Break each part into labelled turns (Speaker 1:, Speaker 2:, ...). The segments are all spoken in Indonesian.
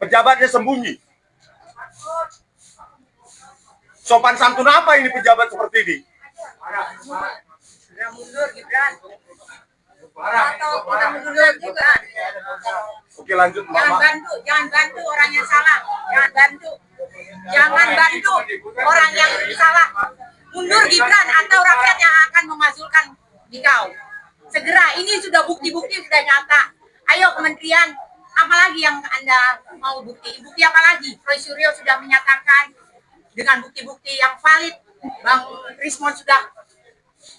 Speaker 1: Pejabatnya sembunyi. Sopan santun apa ini pejabat seperti ini?
Speaker 2: Sudah mundur Gibran. Atau kita mundur Gibran.
Speaker 1: Oke, lanjut Mama.
Speaker 2: Jangan bantu orang yang salah. Jangan bantu orang yang salah. Mundur Gibran atau rakyat yang akan memasukkan dikau. Segera, ini sudah bukti-bukti sudah nyata. Ayo kementerian, apalagi yang Anda mau bukti? Bukti apa lagi? Roy Suryo sudah menyatakan dengan bukti-bukti yang valid. Bang Rismon sudah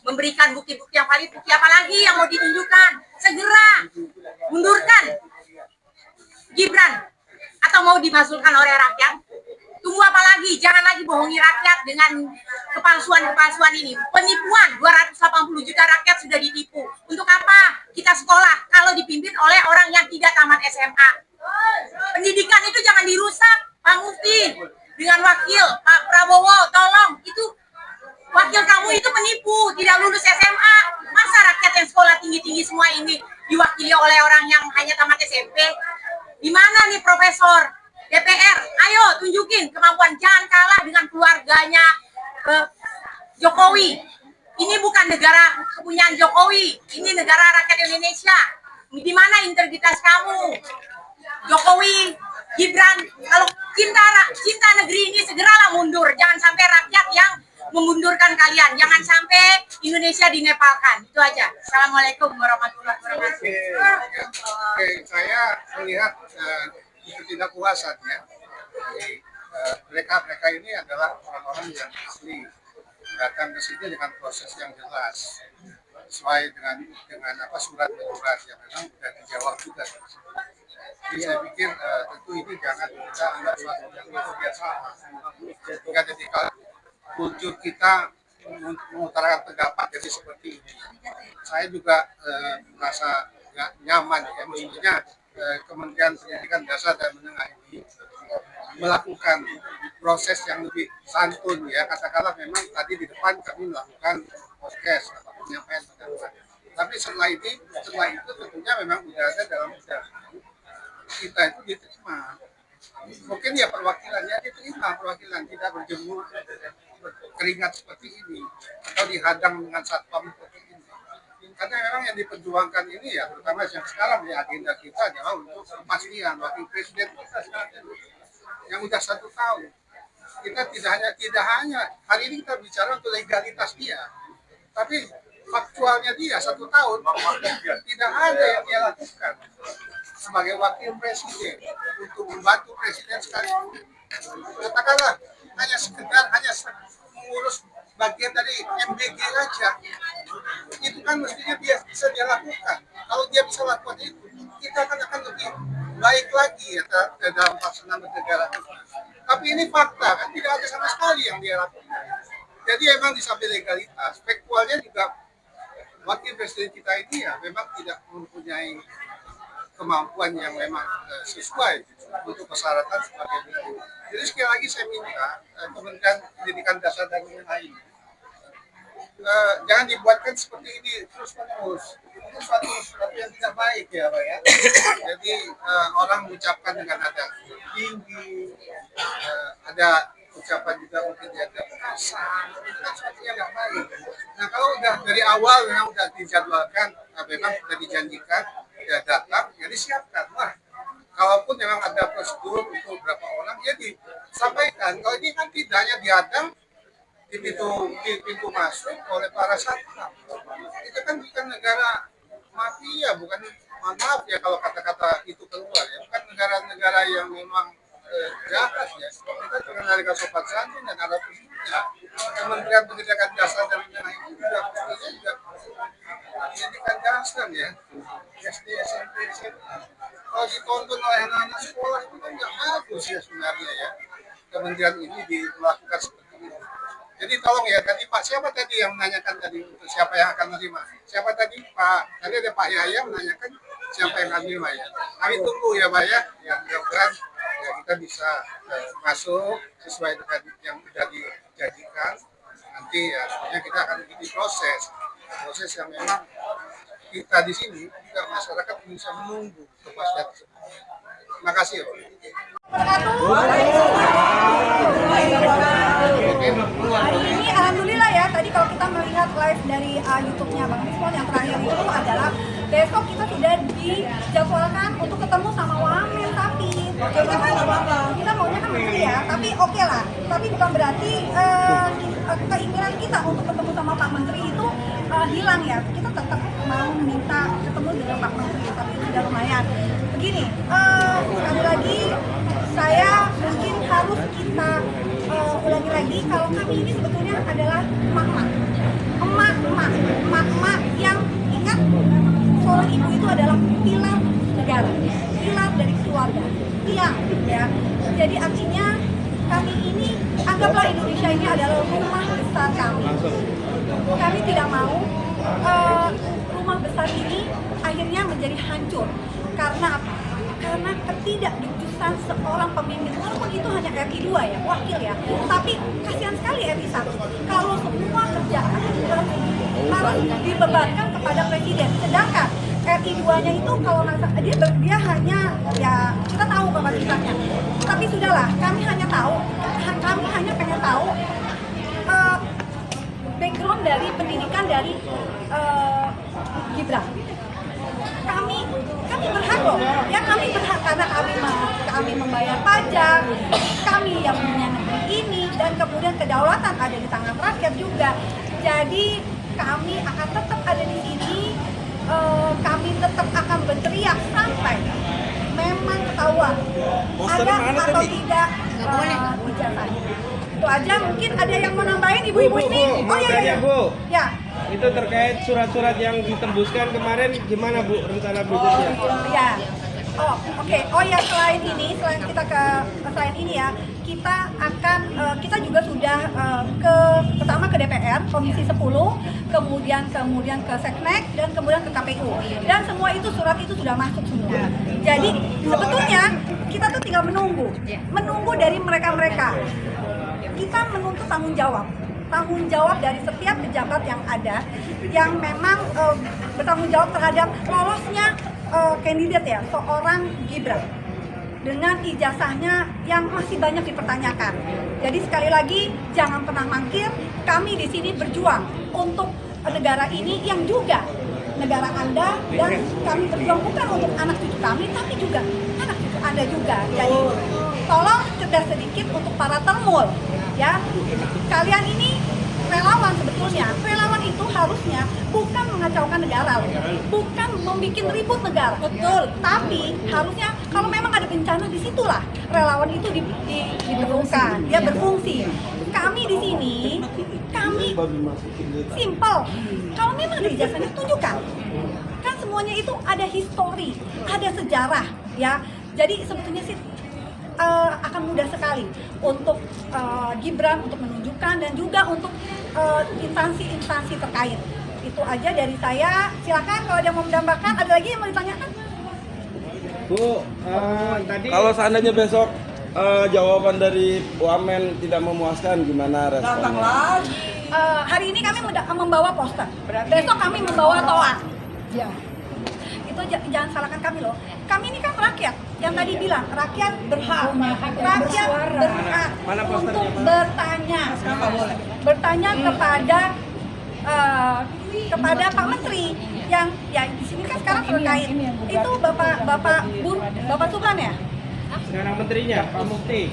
Speaker 2: memberikan bukti-bukti yang valid. Bukti apa lagi yang mau ditunjukkan? Segera mundurkan Gibran atau mau dimasukkan oleh rakyat. Tunggu apa lagi? Jangan lagi bohongi rakyat dengan kepalsuan ini. Penipuan 280 juta rakyat sudah ditipu. Untuk apa kita sekolah kalau dipimpin oleh orang yang tidak tamat SMA? Pendidikan itu jangan dirusak, Pak Mufti. Dengan wakil Pak Prabowo, tolong, itu wakil kamu itu menipu, tidak lulus SMA. Masa rakyat yang sekolah tinggi-tinggi semua ini diwakili oleh orang yang hanya tamat SMP? Di mana nih Profesor DPR? Ayo tunjukin kemampuan, jangan kalah dengan keluarganya Jokowi. Ini bukan negara kepunyaan Jokowi, ini negara rakyat Indonesia. Di mana integritas kamu? Jokowi, Gibran, kalau cinta negeri ini segeralah mundur. Jangan sampai rakyat yang memundurkan kalian. Jangan sampai Indonesia dinepalkan. Itu aja. Assalamualaikum warahmatullahi wabarakatuh.
Speaker 3: Oke, saya melihat ketidakpuasan ya. Mereka ini adalah orang-orang yang asli datang ke sini dengan proses yang jelas sesuai dengan apa surat-surat yang memang sudah dijawab juga. Jadi saya pikir tentu ini jangan kita anggap suatu yang luar biasa. Ketika kultur kita mengutarakan pendapat jadi seperti ini, saya juga merasa nggak nyaman ya. Mestinya Kementerian Pendidikan Dasar dan Menengah ini melakukan proses yang lebih santun ya. Katakanlah memang tadi di depan kami melakukan podcast atau penyampaian pendapat. Tapi setelah itu tentunya memang sudah ada dalam undang-undang kita itu diterima. Mungkin ya perwakilannya diterima, perwakilan tidak berjemur keringat seperti ini atau dihadang dengan satpam seperti ini. Karena memang yang diperjuangkan ini ya, terutama yang sekarang ya agenda kita adalah untuk kepastian wakil presiden kita yang sudah 1 tahun. Kita tidak hanya hari ini kita bicara untuk legalitas dia, tapi faktualnya dia 1 tahun tidak ada yang dia lakukan sebagai wakil presiden untuk membantu presiden sekali. Katakanlah hanya mengurus bagian dari MBG aja, itu kan mestinya dia bisa dia lakukan. Kalau dia bisa lakukan itu, kita akan lebih baik lagi ya dalam pelaksanaan bernegara. Tapi ini fakta kan tidak ada sama sekali yang dia lakukan. Jadi emang di samping legalitas, faktualnya juga wakil presiden kita ini ya memang tidak mempunyai kemampuan yang memang sesuai untuk persyaratan sebagai guru. Jadi sekali lagi saya minta Kementerian Pendidikan Dasar dan Menengah ini jangan dibuatkan seperti ini terus-menerus. Itu suatu yang tidak baik ya Pak ya. Jadi orang mengucapkan dengan nada tinggi, ada ucapan juga mungkin ada kasar, itu kan suatu yang tidak baik. Nah kalau udah dari awal memang sudah dijadwalkan, memang sudah dijanjikan ya datang, ya disiapkan. Wah, kalaupun memang ada prosedur untuk berapa orang, ya disampaikan. Kalau ini kan tidak hanya dihadang di pintu masuk oleh para satpam. Itu kan bukan negara mafia, bukan, maaf ya kalau kata-kata itu keluar ya, bukan negara-negara yang memang jahat ya. Kita mengenalkan sopan santun dan ada fungsinya. Kementerian Pendidikan Dasar dan Menengah itu juga fungsinya juga pendidikan dasar ya, SD, SMP, SMA. Kalau ditonton oleh anak-anak sekolah itu kan nggak bagus ya sebenarnya ya. Kementerian ini melakukan seperti itu. Jadi tolong ya, tadi Pak, siapa tadi yang menanyakan tadi untuk siapa yang akan menerima? Siapa tadi Pak? Tadi ada Pak Yahya menanyakan siapa yang akan menerima ya. Kami tunggu ya Pak ya, yang mudah-mudahan ya kita bisa masuk sesuai dengan yang sudah dijanjikan. Nanti ya sebenarnya kita akan ikuti proses yang memang kita di sini juga masyarakat bisa menunggu kepastian tersebut. Terima kasih.
Speaker 4: Hari ini alhamdulillah ya, tadi kalau kita melihat live dari YouTube-nya Bang Rizwan yang terakhir itu adalah besok kita sudah dijadwalkan untuk ketemu sama Wamen, tapi kita maunya kan menteri ya, tapi oke lah, tapi bukan berarti keinginan kita untuk ketemu sama Pak Menteri itu hilang ya, kita tetap mau minta ketemu dengan Pak Menteri, tapi sudah lumayan. Begini, sekali lagi saya mungkin harus kita ulangi lagi kalau kami ini sebetulnya adalah emak-emak yang ingat seorang ibu itu adalah pilar negara, pilar dari keluarga, tiang ya. Jadi artinya kami ini anggaplah Indonesia ini adalah rumah besar kami. Kami tidak mau rumah besar ini akhirnya menjadi hancur karena apa? Karena ketidakbecjusan seorang pemimpin, walaupun itu hanya RI 2 ya, wakil ya, tapi kasihan sekali RI 1 kalau semua kerjaan harus dibebankan kepada presiden, sedangkan RI 2-nya itu kalau dia hanya ya kita tahu kapasitasnya, tapi sudahlah, kami hanya pengen tahu background dari pendidikan dari Gibran. Kami berhak loh, ya kami berhak karena kami membayar pajak, kami yang punya negeri ini, dan kemudian kedaulatan ada di tangan rakyat juga. Jadi kami akan tetap ada di sini, kami tetap akan berteriak sampai memang ketahuan ada atau tidak ijazahnya. Itu aja, mungkin ada yang mau nambahin ibu-ibu ini. Oh iya.
Speaker 5: Bu.
Speaker 4: Ya.
Speaker 5: Itu terkait surat-surat yang ditembuskan kemarin, gimana Bu rencana berikutnya?
Speaker 4: Ya. Oh, oke. Oh ya, selain ini ya, kita akan kita juga sudah pertama ke DPR Komisi 10, kemudian ke Seknek, dan kemudian ke KPU. Dan semua itu surat itu sudah masuk semua. Jadi sebetulnya kita tuh tinggal menunggu dari mereka. Kita menuntut tanggung jawab dari setiap pejabat yang ada yang memang bertanggung jawab terhadap lolosnya kandidat ya seorang Gibran dengan ijazahnya yang masih banyak dipertanyakan. Jadi sekali lagi jangan pernah mangkir, kami di sini berjuang untuk negara ini yang juga negara Anda, dan kami berjuang bukan untuk anak cucu kami tapi juga anak cucu Anda juga. Jadi tolong cerdas sedikit untuk para termul ya. Kalian ini relawan sebetulnya. Relawan itu harusnya bukan mengacaukan negara, bukan membuat ribut negara. Betul. Tapi harusnya kalau memang ada bencana, disitulah relawan itu diperlukan, dia berfungsi. Kami di sini, kami simple. Kalau memang ada ijazahnya, tunjukkan. Kan semuanya itu ada histori, ada sejarah, ya. Jadi sebetulnya sih akan mudah sekali untuk Gibran untuk menunjukkan, dan juga untuk instansi-instansi terkait. Itu aja dari saya. Silakan kalau ada yang mau menambahkan. Ada lagi yang mau ditanyakan?
Speaker 5: Bu, tadi
Speaker 6: kalau seandainya besok jawaban dari Wamen tidak memuaskan, gimana responnya?
Speaker 4: Hari ini kami membawa poster. Besok kami membawa toa. Ya. Itu jangan salahkan kami loh. Kami ini kan rakyat. Yang tadi bilang rakyat berhak. Rakyat berhak untuk bertanya kepada Pak Menteri yang ya di sini kan sekarang terkait itu Bapak Subhan ya.
Speaker 5: sekarang menterinya Pak Mufti.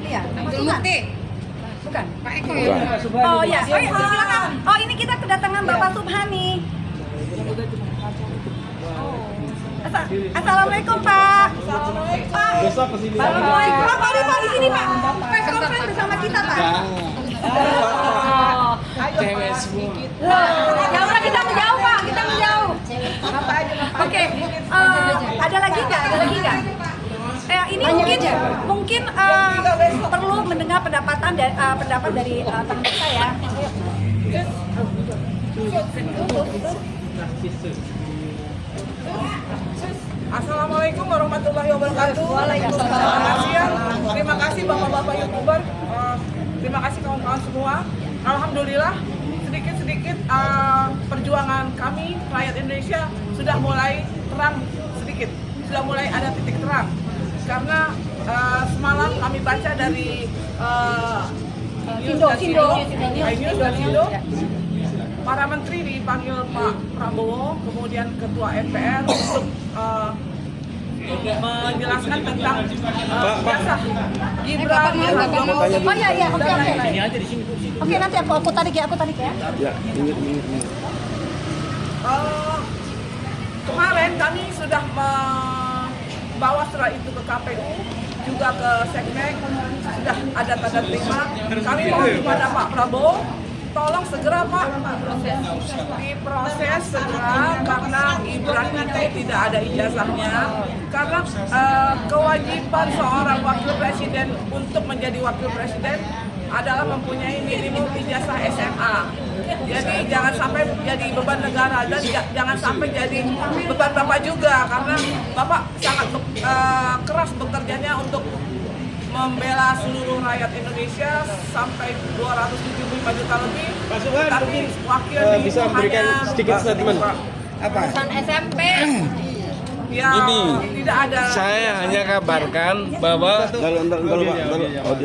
Speaker 4: Iya, Pak Subhan. Bukan.
Speaker 2: Pak Eko ya.
Speaker 4: Oh ya, silakan. Oh ini kita kedatangan Bapak Subhani. Assalamualaikum Pak. Pak.
Speaker 5: Besok kesini.
Speaker 4: Assalamualaikum. Pak di sini Pak. Press conference bersama kita Pak.
Speaker 5: Cewek sedikit.
Speaker 4: Ya udah kita menjauh Pak, kita menjauh. Oke. Ada lagi nggak? Ini mungkin perlu mendengar pendapat dari teman saya.
Speaker 7: Assalamualaikum warahmatullahi wabarakatuh. Selamat siang. Terima kasih bapak-bapak YouTuber. Terima kasih kawan-kawan semua. Alhamdulillah sedikit-sedikit perjuangan kami rakyat Indonesia sudah mulai terang sedikit. Sudah mulai ada titik terang. karena semalam kami baca dari
Speaker 4: Sindo.
Speaker 7: para menteri dipanggil Pak Prabowo, kemudian Ketua MPR untuk menjelaskan tentang jasa Gibran.
Speaker 4: Oh iya, oke. Oke, nanti aku tarik ya.
Speaker 6: Ya, ini.
Speaker 7: Kemarin kami sudah membawa surat itu ke KPU, juga ke Seknek, sudah ada tanda terima. Kami mohon kepada Pak Prabowo, tolong segera Pak diproses segera karena Gibran itu tidak ada ijazahnya. Karena kewajiban seorang wakil presiden untuk menjadi wakil presiden adalah mempunyai minimum ijazah SMA. Jadi jangan sampai jadi beban negara dan jangan sampai jadi beban Bapak juga, karena Bapak sangat keras bekerjanya untuk membela seluruh rakyat Indonesia sampai 275 juta lebih.
Speaker 5: Pak Subhan
Speaker 7: Tapi
Speaker 5: mungkin
Speaker 7: wakil
Speaker 5: bisa memberikan sedikit statement. Apa?
Speaker 2: SMP.
Speaker 7: ya, tidak ada.
Speaker 8: Saya hanya kabarkan bahwa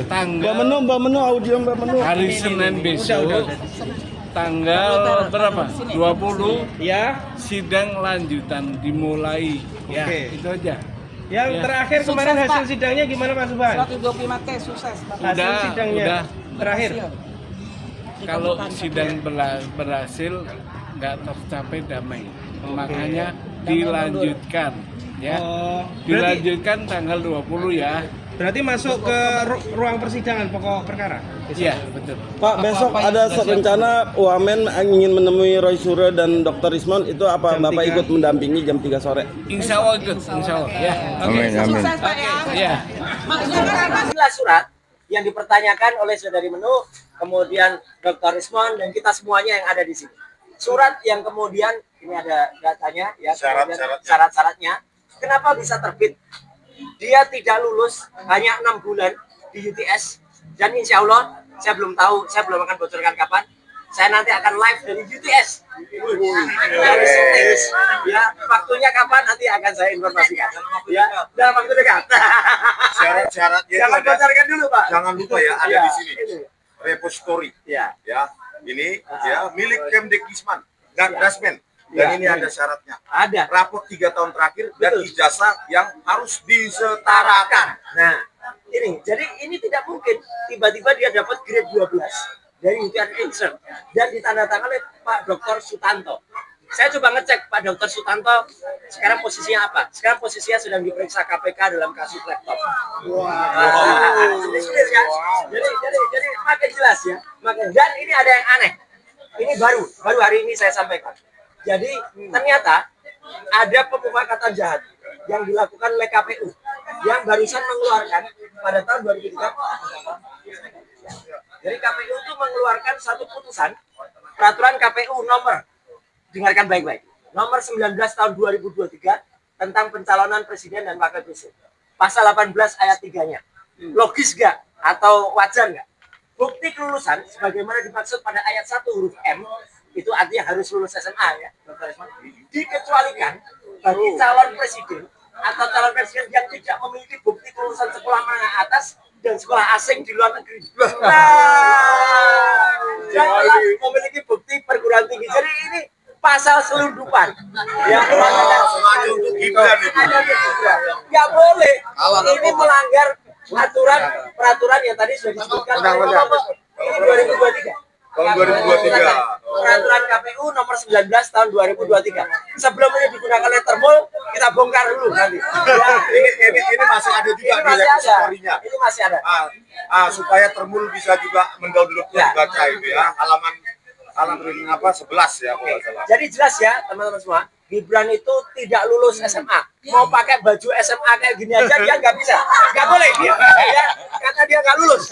Speaker 8: tanggal
Speaker 6: Mbak Menu audio Mbak Menu.
Speaker 8: hari Senin besok tanggal berapa? 20
Speaker 5: Ya.
Speaker 8: sidang lanjutan dimulai. Ya,
Speaker 5: Oke.
Speaker 8: itu aja.
Speaker 5: Yang
Speaker 8: Ya.
Speaker 5: terakhir kemarin hasil sidangnya gimana Pak Subhan?
Speaker 7: 125T sukses.
Speaker 5: Hasil sidangnya
Speaker 8: udah.
Speaker 5: terakhir.
Speaker 8: Kalau sidang berhasil nggak tercapai damai, makanya dilanjutkan. Ya,
Speaker 5: Oh,
Speaker 8: dilanjutkan tanggal 20 ya.
Speaker 5: berarti masuk ke ruang persidangan pokok perkara.
Speaker 8: Iya, betul.
Speaker 6: Pak, besok ada rencana Wamen ingin menemui Roy Suryo dan Dr. Rismon, itu apa
Speaker 5: Jam
Speaker 6: Bapak
Speaker 5: 3.
Speaker 6: ikut mendampingi jam 3 sore?
Speaker 8: Insya Allah ikut, insya Allah. Ya.
Speaker 6: Amin, amin.
Speaker 7: Sukses Pak ya.
Speaker 8: Ya.
Speaker 9: Inilah surat yang dipertanyakan oleh Saudari Menu, kemudian Dr. Rismon, dan kita semuanya yang ada di sini. Surat yang kemudian, ini ada datanya, ya, kemudian syarat-syaratnya. Kenapa bisa terbit? Dia tidak lulus hanya 6 bulan di UTS, dan insya Allah, saya belum tahu, saya belum akan bocorkan kapan. Saya nanti akan live dari UTS. Dari UTS. Ya, waktunya kapan nanti akan saya informasikan. Ya, dalam waktu dekat.
Speaker 1: Syarat-syaratnya itu
Speaker 9: Jangan
Speaker 1: ada.
Speaker 9: bocorkan dulu, Pak.
Speaker 1: Jangan lupa ya, ada
Speaker 9: Ya,
Speaker 1: di sini.
Speaker 9: ini.
Speaker 1: Repository.
Speaker 9: Ya.
Speaker 1: Ya, ini ya milik Kemdikbudrismen dan Dasmen.
Speaker 9: Ya.
Speaker 1: Dan ini ada syaratnya.
Speaker 9: Ada.
Speaker 1: Raport 3 tahun terakhir dan
Speaker 9: Betul.
Speaker 1: ijazah yang harus disetarakan.
Speaker 9: Nah, ini jadi ini tidak mungkin tiba-tiba dia dapat grade 12 dari UTN Insert dan ditandatangani oleh Pak Dr. Sutanto. Saya coba ngecek Pak Dr. Sutanto sekarang posisinya apa? Sekarang posisinya sedang diperiksa KPK dalam kasus laptop. Sudah ya. Jadi makin jelas ya. Dan ini ada yang aneh. Ini baru hari ini saya sampaikan. Jadi ternyata ada pemufakatan jahat yang dilakukan oleh KPU yang barusan mengeluarkan pada tahun 2003. Jadi KPU itu mengeluarkan satu putusan peraturan KPU nomor, dengarkan baik-baik, nomor 19 tahun 2023 tentang pencalonan presiden dan wakil presiden. Pasal 18 ayat 3-nya. Logis gak? Atau wajar gak? Bukti kelulusan sebagaimana dimaksud pada ayat 1 huruf M itu artinya harus lulus SMA ya, dikecualikan bagi calon presiden atau calon presiden yang tidak memiliki bukti kelulusan sekolah menengah atas dan sekolah asing di luar negeri. Yang telah memiliki bukti perguruan tinggi. Jadi ini pasal selundupan. Ya,
Speaker 1: Sengaja untuk Gibran itu.
Speaker 9: nggak boleh. Ini melanggar peraturan yang tadi sudah disebutkan. Ini 2023.
Speaker 1: Tahun 2023.
Speaker 9: Peraturan KPU nomor 19 tahun 2023. Sebelum ini digunakan lettermol, kita bongkar dulu nanti. Ya,
Speaker 1: Ini masih ada juga
Speaker 9: ini
Speaker 1: di
Speaker 9: masih ada.
Speaker 1: repositorinya.
Speaker 9: Ini masih ada.
Speaker 1: Supaya Termul bisa juga mendownloadnya
Speaker 9: Ya.
Speaker 1: dibaca itu ya. Halaman 11 ya kalau nggak salah.
Speaker 9: Jadi jelas ya teman-teman semua, Gibran itu tidak lulus SMA. Mau pakai baju SMA kayak gini aja dia nggak bisa, nggak boleh dia, ya, karena dia nggak lulus.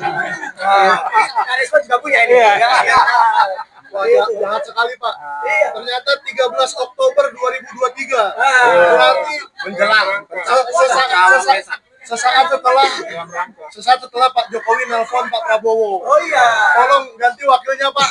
Speaker 9: Karisma juga punya ini.
Speaker 3: Wah, jahat sekali Pak.
Speaker 9: Iya.
Speaker 3: Ternyata 13 Oktober 2023.
Speaker 9: Ah.
Speaker 3: Berarti
Speaker 1: Menjelang.
Speaker 3: sesaat setelah Pak Jokowi nelpon Pak Prabowo.
Speaker 9: Oh iya.
Speaker 3: Tolong ganti wakilnya Pak.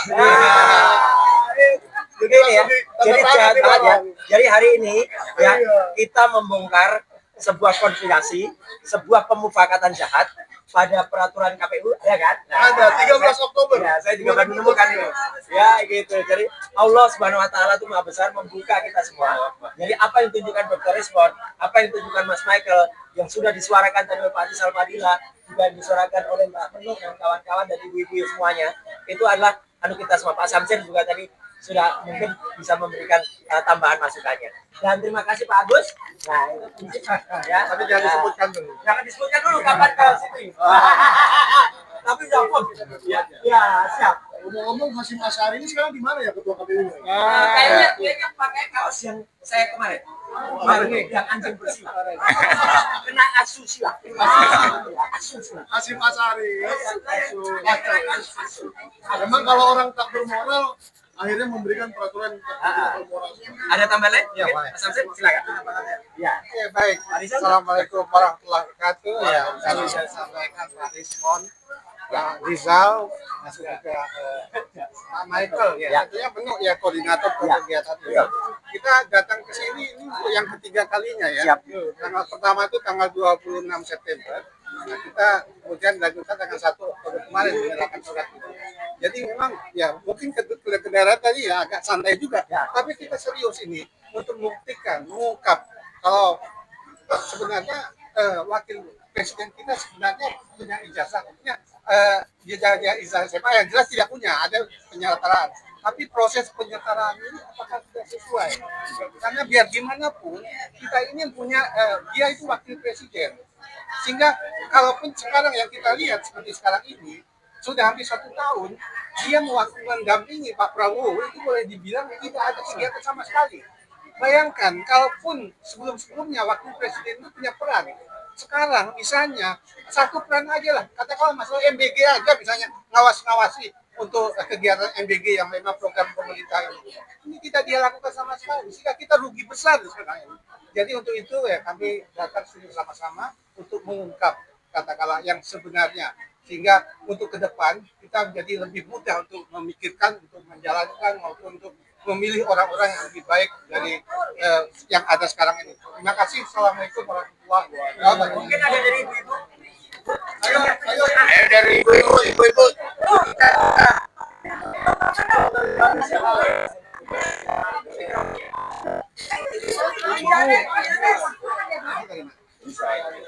Speaker 9: Begini ya, jadi jahat banget ya. Jadi hari ini ya kita membongkar sebuah konspirasi, sebuah pemufakatan jahat pada peraturan KPU, ya kan?
Speaker 1: Ada 13 Oktober.
Speaker 9: Ya, saya juga baru menemukan itu. Ya, gitu. Jadi Allah Subhanahu wa taala itu Maha besar membuka kita semua. Jadi apa yang ditunjukkan Dr. Rizmon, apa yang ditunjukkan Mas Michael yang sudah disuarakan tadi oleh Pak Rizal Fadila, juga disuarakan oleh Mbak Menuk dan kawan-kawan dan ibu-ibu semuanya, itu adalah kita semua. Pak Samsin juga tadi sudah mungkin bisa memberikan tambahan masukannya. Dan terima kasih Pak Agus. Nah, ya,
Speaker 3: Tapi jangan disebutkan dulu.
Speaker 9: jangan disebutkan dulu kapan ke situ. Tapi jawab. Ya, siap.
Speaker 3: Ngomong-ngomong Hasyim Asy'ari ini sekarang di mana ya ketua KPU?
Speaker 9: Kayaknya dia yang pakai kaos yang saya kemarin. Yang anjing bersih. Kena asusila. Asusila.
Speaker 3: Hasyim Asy'ari. Memang kalau orang tak bermoral akhirnya memberikan peraturan tak bermoral.
Speaker 9: Ada tambahan lain?
Speaker 3: Ya, boleh.
Speaker 9: Mas Samsin, silakan. Ya.
Speaker 3: Oke, baik. Assalamualaikum warahmatullahi wabarakatuh. Ya, kami saya sampaikan Pak Rizmon, Pak Rizal, masuk juga Pak Michael. Ya, tentunya penuh ya koordinator kegiatan itu. Kita datang ke sini ini untuk yang ketiga kalinya ya.
Speaker 9: Siap.
Speaker 3: Tanggal pertama itu tanggal 26 September. Nah, kita kemudian dilanjutkan tanggal 1 Oktober kemarin menyerahkan surat itu. Jadi memang ya mungkin kendaraan tadi ya agak santai juga, tapi kita serius ini untuk membuktikan, mengungkap kalau sebenarnya wakil presiden kita sebenarnya punya ijazah, punya ijazah SMA yang jelas tidak punya, ada penyetaraan. Tapi proses penyetaraan ini apakah sudah sesuai? Karena biar gimana pun kita ini punya dia itu wakil presiden, sehingga kalaupun sekarang yang kita lihat seperti sekarang ini sudah hampir 1 tahun dia mendampingi Pak Prabowo, itu boleh dibilang tidak ada kegiatan sama sekali. Bayangkan kalaupun sebelum-sebelumnya wakil presiden itu punya peran, sekarang misalnya satu peran aja lah, katakanlah masalah MBG aja misalnya, ngawasi untuk kegiatan MBG yang memang program pemerintah ini tidak dia lakukan sama sekali, sehingga kita rugi besar sekarang ini. Jadi untuk itu ya kami datang sini sama-sama untuk mengungkap katakanlah yang sebenarnya, sehingga untuk ke depan kita menjadi lebih mudah untuk memikirkan, untuk menjalankan maupun untuk memilih orang-orang yang lebih baik dari yang ada sekarang ini. Terima kasih. Assalamualaikum warahmatullahi wabarakatuh.
Speaker 9: Mungkin ada dari ibu-ibu.
Speaker 1: Ayo dari ibu-ibu.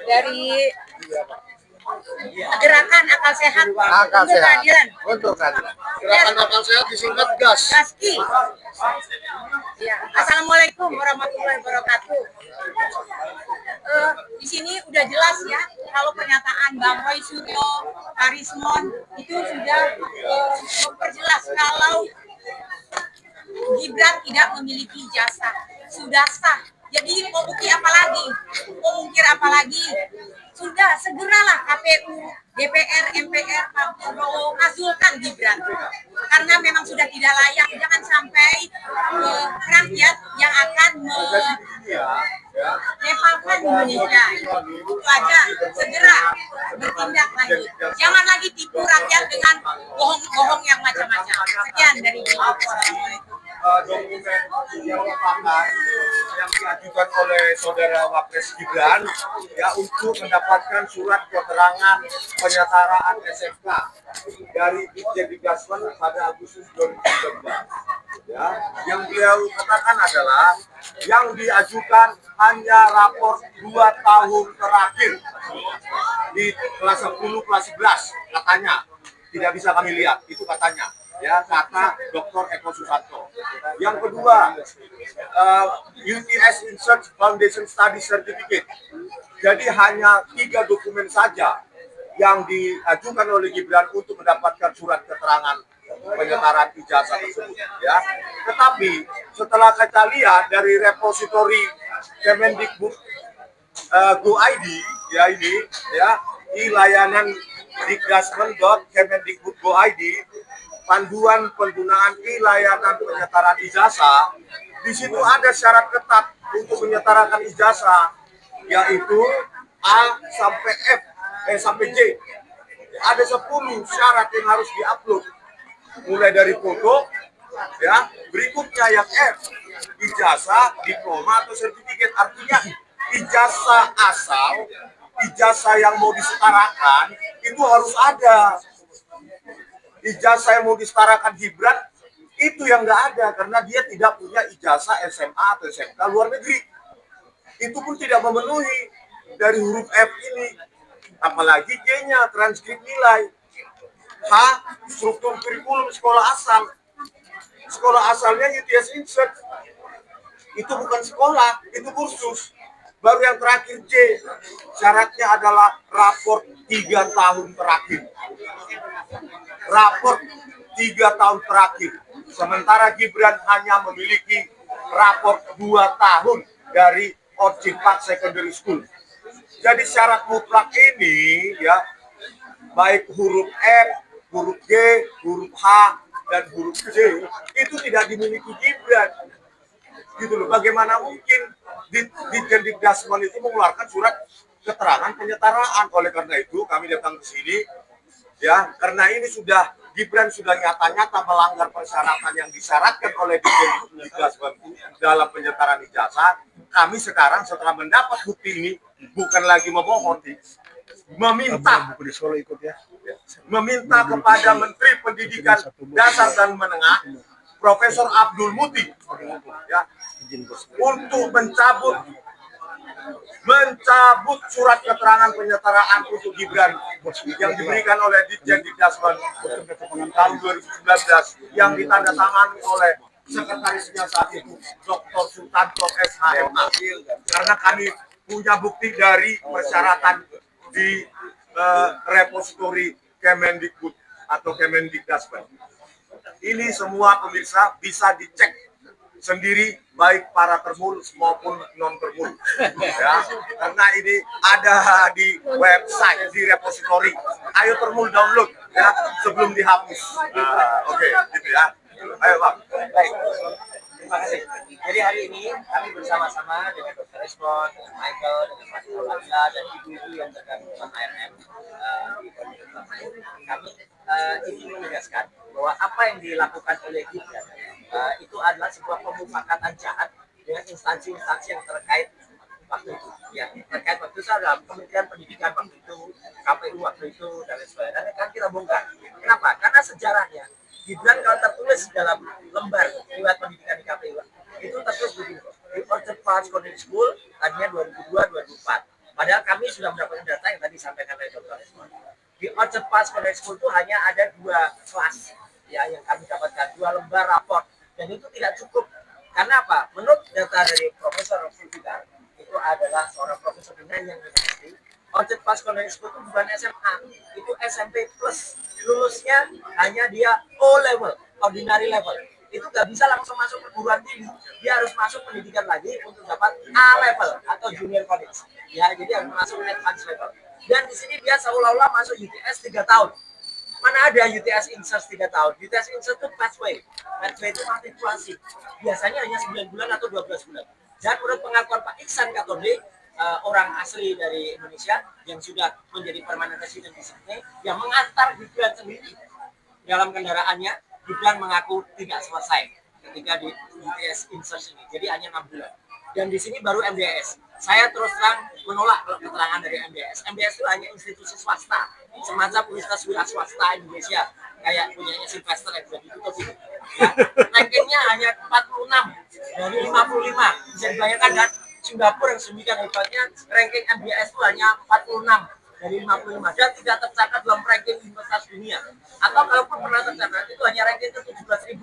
Speaker 2: Dari gerakan akal sehat
Speaker 3: Akal
Speaker 2: untuk
Speaker 3: sehat.
Speaker 2: keadilan.
Speaker 3: Untuk keadilan. Gerakan akal sehat disingkat GAS.
Speaker 2: Gaski. Ya. Assalamualaikum warahmatullahi wabarakatuh. Di sini udah jelas ya kalau pernyataan Bang Roy Suryo, Pak Rizmon itu sudah memperjelas kalau Gibran tidak memiliki jasa, sudah sah. Jadi mau bukti apa lagi? Mau mungkir apa lagi? Sudah segeralah KPU, DPR, MPR, Pak Prabowo mazulkan Gibran. Karena memang sudah tidak layak. Jangan sampai rakyat yang akan menepalkan Indonesia. Itu aja, segera bertindak lagi. Jangan lagi tipu rakyat dengan bohong-bohong yang macam-macam. Sekian dari beliau. Assalamualaikum.
Speaker 1: Dokumen yang fakta yang diajukan oleh saudara Wapres Gibran ya untuk mendapatkan surat keterangan penyetaraan SMK dari Ditjen Dikdasmen pada Agustus 2019. Ya, yang beliau katakan adalah yang diajukan hanya rapor 2 tahun terakhir di kelas 10, kelas 11 katanya. Tidak bisa kami lihat, itu katanya. Ya, kata Dr. Eko Susanto. Yang kedua, UTS Research Foundation Study Certificate. Jadi hanya 3 dokumen saja yang diajukan oleh Gibran untuk mendapatkan surat keterangan penyetaraan ijazah tersebut. Ya, tetapi setelah kita lihat dari repositori Kemendikbud Go ID ya ini ya di layanan dikdasmen.kemendikbud.go.id panduan penggunaan layanan penyetaraan ijazah. Di situ ada syarat ketat untuk menyetarakan ijazah, yaitu A sampai F, sampai J. Ada 10 syarat yang harus diupload, mulai dari foto, ya. Berikutnya yang F, ijazah, diploma atau sertifikat. Artinya ijazah asal, ijazah yang mau disetarakan itu harus ada. Ijazah yang mau disetarakan Gibran itu yang nggak ada karena dia tidak punya ijazah SMA atau SMK luar negeri. Itu pun tidak memenuhi dari huruf F ini. Apalagi G-nya, transkrip nilai. H, struktur kurikulum sekolah asal. Sekolah asalnya UTS Insert. Itu bukan sekolah, itu kursus. Baru yang terakhir J, syaratnya adalah raport 3 tahun terakhir. Raport 3 tahun terakhir. Sementara Gibran hanya memiliki raport 2 tahun dari Orchid Park Secondary School. Jadi syarat mutlak ini ya, baik huruf F, huruf G, huruf H, dan huruf J itu tidak dimiliki Gibran. Gitu loh. Bagaimana mungkin Ditjen Dikdasmen itu mengeluarkan surat keterangan penyetaraan? Oleh karena itu kami datang ke sini ya, karena ini Gibran sudah nyata-nyata melanggar persyaratan yang disyaratkan oleh Ditjen Dikdasmen dalam penyetaraan ijazah. Kami sekarang setelah mendapat bukti ini bukan lagi memohon, meminta kepada Menteri Pendidikan Dasar dan Menengah Profesor Abdul Muti ya, untuk mencabut surat keterangan penyetaraan untuk Gibran yang diberikan oleh Ditjen Dikdasmen tahun 2019 yang ditandatangani oleh sekretarisnya saat itu Dr. Sutanto SHMA, karena kami punya bukti dari persyaratan di repositori Kemendikbud atau Kemendikdasmen. Ini semua pemirsa bisa dicek sendiri baik para termulus maupun non termulus ya, karena ini ada di website di repositori. Ayo termul download ya sebelum dihapus. Oke, gitu ya. Ayo Pak.
Speaker 9: Baik. Terima kasih. Jadi hari ini kami bersama-sama dengan Dr. Resmond, dengan Michael, dengan Pak Olanda dan ibu-ibu yang tergabung dengan ARM di kami ingin menegaskan bahwa apa yang dilakukan oleh Gibran itu adalah sebuah pemufakatan jahat dengan instansi-instansi yang terkait waktu itu. Ya, terkait waktu itu adalah Kementerian Pendidikan waktu itu, KPU waktu itu, dan lain sebagainya. Dan akan kita bongkar. Kenapa? Karena sejarahnya Gibran kalau tertulis dalam lembar riwayat pendidikan di KPU itu tertulis begini, di Orchard Park Secondary School tadinya 2002-2004. Padahal kami sudah mendapatkan data yang tadi disampaikan oleh Dr. Resmond. Di Orchard Park Secondary School itu hanya ada 2 kelas ya yang kami dapatkan, 2 lembar raport, dan itu tidak cukup. Karena apa? Menurut data dari Profesor Fulvitar, itu adalah seorang profesor di Nanyang University, Orchard Park Secondary School itu bukan SMA, itu SMP plus. Lulusnya hanya dia O level, ordinary level. Itu nggak bisa langsung masuk perguruan tinggi, dia harus masuk pendidikan lagi untuk dapat A level atau junior college. Ya, jadi harus masuk advanced level. Dan di sini dia seolah-olah masuk UTS 3 tahun. Mana ada UTS Insert 3 tahun? UTS Insert itu pathway. Pathway itu matrikulasi. Biasanya hanya 9 bulan atau 12 bulan. Dan menurut pengakuan Pak Iksan Katonde, orang asli dari Indonesia yang sudah menjadi permanent resident di sini, yang mengantar Gibran sendiri dalam kendaraannya, Gibran mengaku tidak selesai ketika di UTS Insert ini. Jadi hanya 6 bulan. Dan di sini baru MDS. Saya terus terang menolak keterangan dari MDS. MDS itu hanya institusi swasta, semacam universitas wira swasta Indonesia, kayak punyanya Sylvester yang sudah ditutup itu. Ya, rankingnya hanya 46 dari 55. Bisa dibayangkan kan, Singapura yang sedemikian hebatnya, ranking MBS itu hanya 46 dari 55 dan tidak tercatat dalam ranking universitas dunia. Atau kalaupun pernah tercatat itu hanya ranking ke 17.000.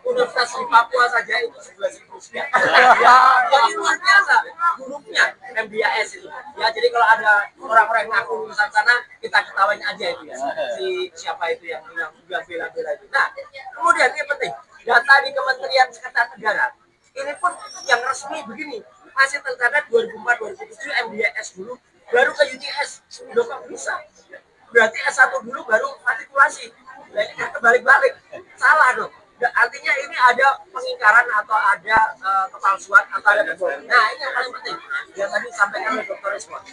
Speaker 9: Universitas di Papua saja itu 11.000 sekian. Jadi luar biasa buruknya MBS itu. Ya, jadi kalau ada orang-orang yang ngaku lulusan sana, kita ketawain aja itu ya. Si siapa itu yang bela-bela itu. Nah, kemudian ini penting. Data di Kementerian Sekretariat Negara ini pun yang resmi begini, masih tercatat 2004-2007 MBS dulu, baru ke UTS. Loh kok bisa? Berarti S1 dulu baru matrikulasi. Nah, ini kan kebalik-balik. Salah dong. Artinya ini ada pengingkaran atau ada kepalsuan atau ada kebohongan. Nah, ini yang paling penting. Yang tadi disampaikan oleh Dr. Resmond.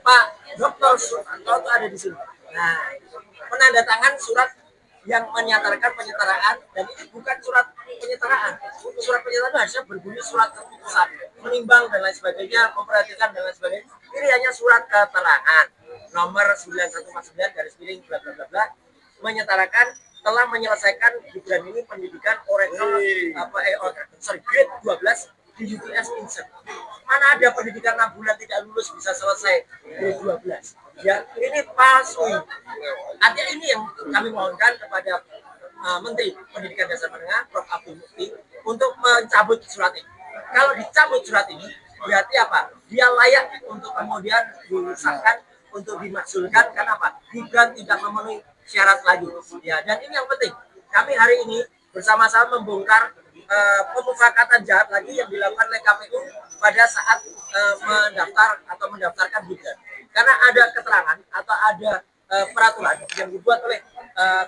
Speaker 9: Pak Dr. Sutanto itu ada di sini. Nah, menandatangan surat yang menyatakan penyetaraan, dan ini bukan surat penyetaraan. Surat penyetaraan itu harusnya berbunyi surat keputusan, menimbang dan lain sebagainya, memperhatikan dan lain sebagainya. Ini hanya surat keterangan nomor 9149 garis miring bla bla bla bla, menyatakan telah menyelesaikan Gibran ini pendidikan Oracle grade 12 di UTS Insert. Mana ada pendidikan 6 bulan tidak lulus bisa selesai grade 12. Ya, ini palsu. Artinya ini yang kami mohonkan kepada Menteri Pendidikan Dasar Menengah, Prof. Abdul Mukti, untuk mencabut surat ini. Kalau dicabut surat ini, berarti apa? Dia layak untuk kemudian disahkan, untuk dimakzulkan. Karena apa? Gibran tidak memenuhi syarat lagi. Ya, dan ini yang penting. Kami hari ini bersama-sama membongkar pemufakatan jahat lagi yang dilakukan oleh KPU pada saat mendaftarkan Gibran. Karena ada keterangan atau ada peraturan yang dibuat oleh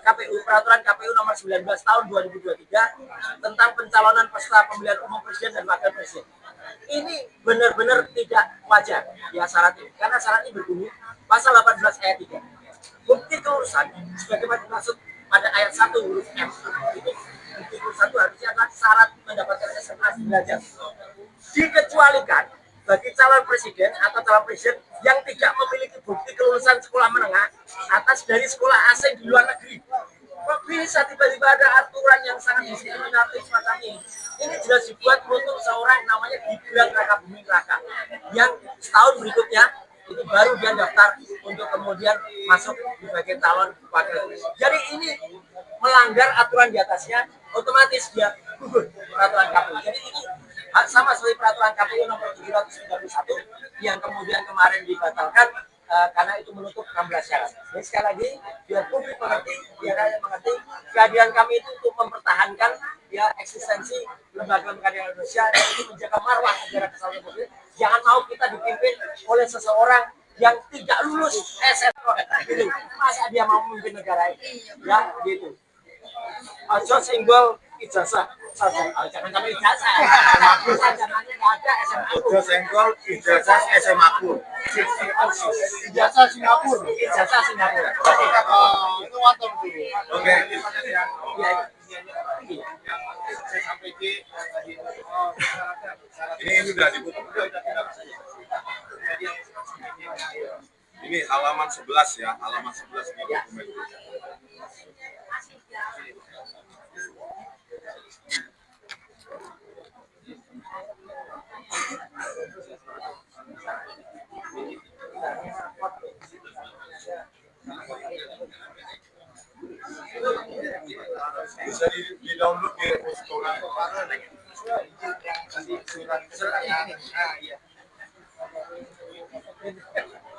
Speaker 9: KPU, peraturan KPU nomor 19 tahun 2023 tentang pencalonan peserta pemilihan umum presiden dan wakil presiden. Ini benar-benar tidak wajar ya syarat ini. Karena syarat ini berbunyi pasal 18 ayat 3. Bukti kelulusan sebagaimana dimaksud pada ayat 1 huruf M itu. Bukti kelulusan itu harusnya adalah syarat mendapatkan SMA sederajat. Dikecualikan bagi calon presiden atau calon presiden yang tidak memiliki bukti kelulusan sekolah menengah atas dari sekolah asing di luar negeri. Kok bisa tiba-tiba ada aturan yang sangat diskriminatif semacam ini? Ini jelas dibuat untuk seorang namanya Gibran Raka Buming Raka, yang setahun berikutnya itu baru dia daftar untuk kemudian masuk sebagai calon wakil presiden. Jadi ini melanggar aturan di atasnya, otomatis dia gugur peraturan KPU. Jadi ini sama seperti peraturan KPU nomor 731 yang kemudian kemarin dibatalkan karena itu menutup 16 syarat. Jadi sekali lagi biar publik mengerti, biar rakyat mengerti, kehadiran kami itu untuk mempertahankan ya eksistensi lembaga keadilan Indonesia dan untuk menjaga marwah negara kesatuan Republik. Jangan mau kita dipimpin oleh seseorang yang tidak lulus SMA gitu. Masa dia mau memimpin negara ini? Ya gitu. Ojo singgol ijazah saja. Jangan sampai ijazah. Jangannya nggak ada SMA.
Speaker 1: Ojo senggol ijazah SMA ku.
Speaker 3: Ijazah Singapura.
Speaker 9: Ijazah Singapura.
Speaker 3: Itu mantap dulu.
Speaker 1: Oke. Ini sudah dibuka. Ini halaman 11 ya, halaman 11 ini dokumen. Bisa di-download di repository.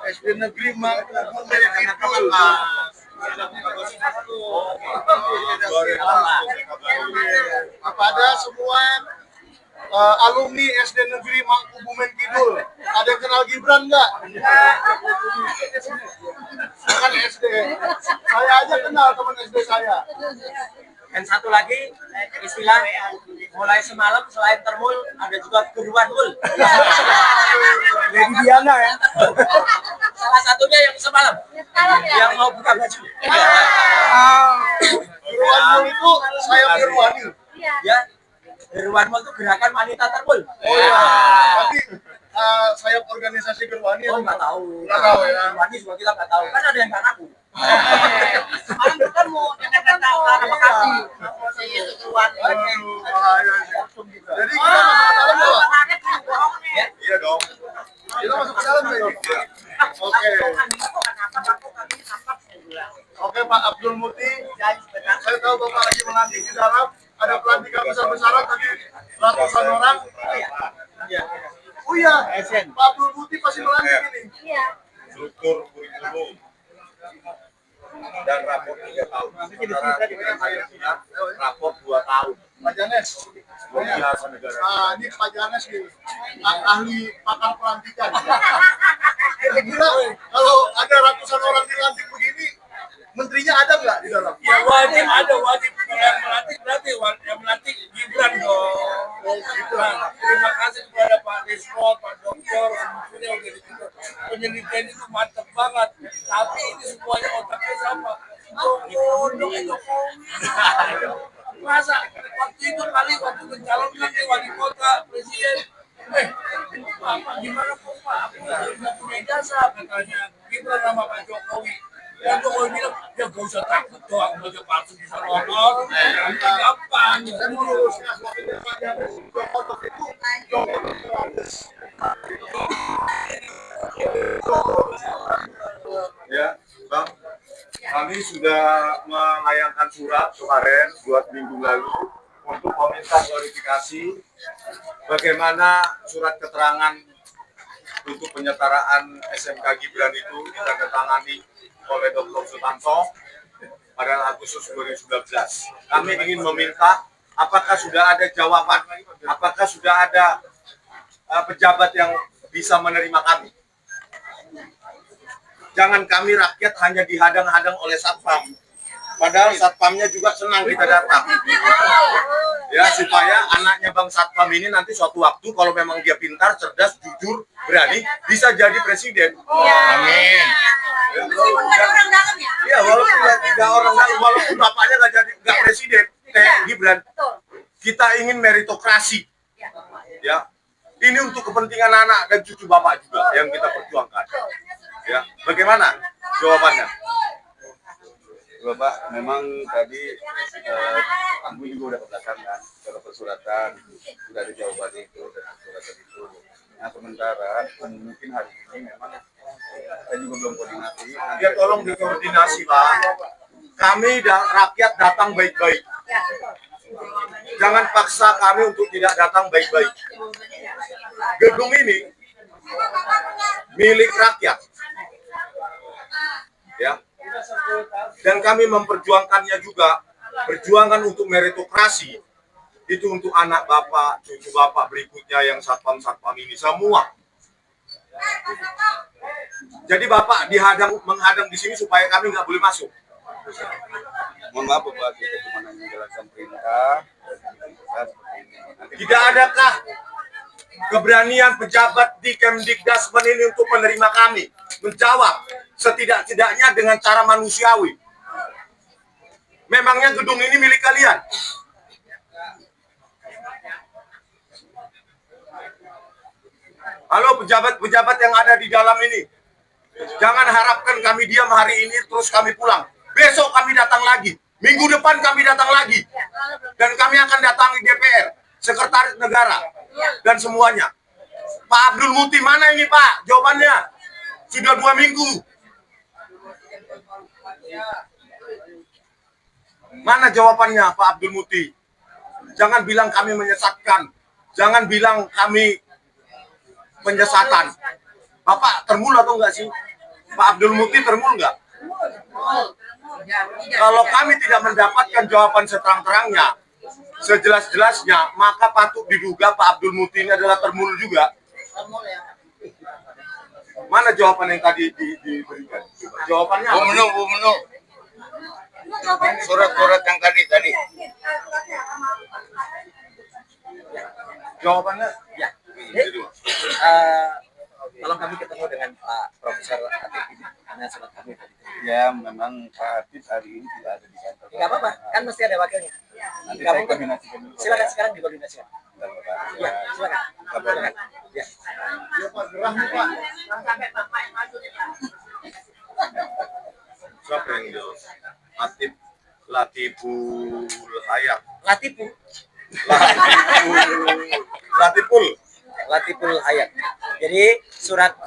Speaker 3: SD Negeri Mangkubu dari Kidul. Kepada semua alumni SD Negeri Mangkubumen Kidul, ada yang kenal Gibran nggak? Bukan SD, saya aja kenal teman SD saya.
Speaker 9: Dan satu lagi istilah mulai semalam selain termul ada juga geruan mul.
Speaker 1: Jadi Diana ya.
Speaker 9: Salah satunya yang semalam yang mau buka baju.
Speaker 3: Geruan mul itu saya Gerwani.
Speaker 9: Ya, geruan mul itu gerakan wanita termul.
Speaker 3: Oh iya, tapi saya organisasi Gerwani.
Speaker 9: Oh nggak tahu.
Speaker 3: Nggak tahu ya.
Speaker 9: Gerwani semua kita nggak tahu. Kan ada yang nggak ngaku. Semalam ketemu, kita tahu nama kasih. Itu geruan.
Speaker 3: Jadi kita masuk ke dalam nggak, Pak?
Speaker 1: Iya dong.
Speaker 3: Kita masuk ke dalam nggak? Oke. Oke Pak Abdul Mukti, saya tahu Bapak lagi melantik di dalam. Ada pelantikan besar-besaran tadi ratusan orang. Oh iya, Pak Abdul Mukti pasti melantik ini.
Speaker 1: Struktur kurikulum dan rapor 3 tahun. Sementara kita rapor 2 tahun.
Speaker 3: Pak Janes.
Speaker 1: Biasa negara.
Speaker 3: Ini Pak Janes nih, ahli pakar pelantikan. Kira-kira kalau ada ratusan orang dilantik begini, menterinya ada nggak di dalam?
Speaker 8: Ya wajib ada, wajib. Yang melantik berarti yang melantik Gibran dong. Gibran. Terima kasih kepada Pak Rismo, Pak Dokter, semuanya udah disitu. Penelitian itu mantap banget. Tapi ini semuanya otaknya sama. Masa waktu itu kali waktu mencalonkan di wali kota presiden, Bapak gimana kok Pak? Aku nggak punya ijazah katanya. Gibran nama Pak Jokowi. Dan Jokowi bilang, ya gak usah takut doang baca palsu bisa lolos. Gampang.
Speaker 1: Ya, Bang. Kami sudah melayangkan surat kemarin 2 minggu lalu untuk meminta klarifikasi bagaimana surat keterangan untuk penyetaraan SMK Gibran itu ditandatangani oleh Dr. Sutanto pada Agustus 2019. Kami ingin meminta apakah sudah ada jawaban, apakah sudah ada pejabat yang bisa menerima kami. Jangan kami rakyat hanya dihadang-hadang oleh satpam. Padahal satpamnya juga senang kita datang. Ya, supaya anaknya Bang Satpam ini nanti suatu waktu kalau memang dia pintar, cerdas, jujur, berani, bisa jadi presiden. Amin. Ya,
Speaker 2: Meskipun nggak ada orang dalam ya.
Speaker 1: iya, walaupun nggak orang dalam, walaupun bapaknya nggak presiden, kayak Gibran. Kita ingin meritokrasi. Ya, ini untuk kepentingan anak dan cucu bapak juga yang kita perjuangkan. Ya, bagaimana jawabannya?
Speaker 6: Bapak, memang tadi Ibu juga udah katakan kan, kalau persuratan sudah ada jawabannya itu dan persuratan itu. Nah, sementara mungkin hari ini memang saya juga belum koordinasi.
Speaker 1: Ya, tolong dikoordinasi, Pak. Kami dan rakyat datang baik-baik. Jangan paksa kami untuk tidak datang baik-baik. Gedung ini milik rakyat. Ya. Dan kami memperjuangkannya juga, perjuangan untuk meritokrasi itu untuk anak bapak, cucu bapak berikutnya yang satpam-satpam ini semua. Jadi bapak menghadang di sini supaya kami nggak boleh masuk.
Speaker 6: Mohon maaf Bapak, kita cuma menjalankan perintah.
Speaker 1: Tidak adakah keberanian pejabat di Kemdikdasmen ini untuk menerima kami, menjawab setidak-tidaknya dengan cara manusiawi. Memangnya gedung ini milik kalian? Halo pejabat-pejabat yang ada di dalam ini, jangan harapkan kami diam hari ini terus kami pulang. Besok kami datang lagi, minggu depan kami datang lagi, dan kami akan datangi DPR, Sekretaris Negara, dan semuanya. Pak Abdul Muti mana ini Pak? Jawabannya sudah 2 minggu. Mana jawabannya Pak Abdul Muti? Jangan bilang kami menyesatkan, jangan bilang kami penyesatan. Bapak termul atau enggak sih? Pak Abdul Muti termul enggak? Kalau kami tidak mendapatkan jawaban seterang-terangnya, sejelas-jelasnya, maka patut diduga Pak Abdul Muti ini adalah termul juga. Mana jawaban yang tadi diberikan? Jawabannya
Speaker 8: Bu Menu. Surat-surat yang tadi.
Speaker 1: Jawabannya?
Speaker 9: Ya. Tolong kami ketemu dengan Pak Profesor Atif ini karena surat kami tadi.
Speaker 6: Ya, memang Pak Atif hari ini tidak ada di kantor.
Speaker 9: Tidak apa-apa, kan mesti ada wakilnya.
Speaker 6: Nanti
Speaker 9: Nggak
Speaker 6: saya
Speaker 9: mungkin.
Speaker 6: koordinasikan dulu.
Speaker 9: Silakan sekarang dikoordinasikan.
Speaker 6: Bentar, Bapak.
Speaker 9: Ya, silakan. Silakan. Ya.
Speaker 2: Sampai bapak yang masuk ya Pak.
Speaker 1: Siapa yang jawab? Latiful Hayat.
Speaker 9: Latiful Hayat. Jadi surat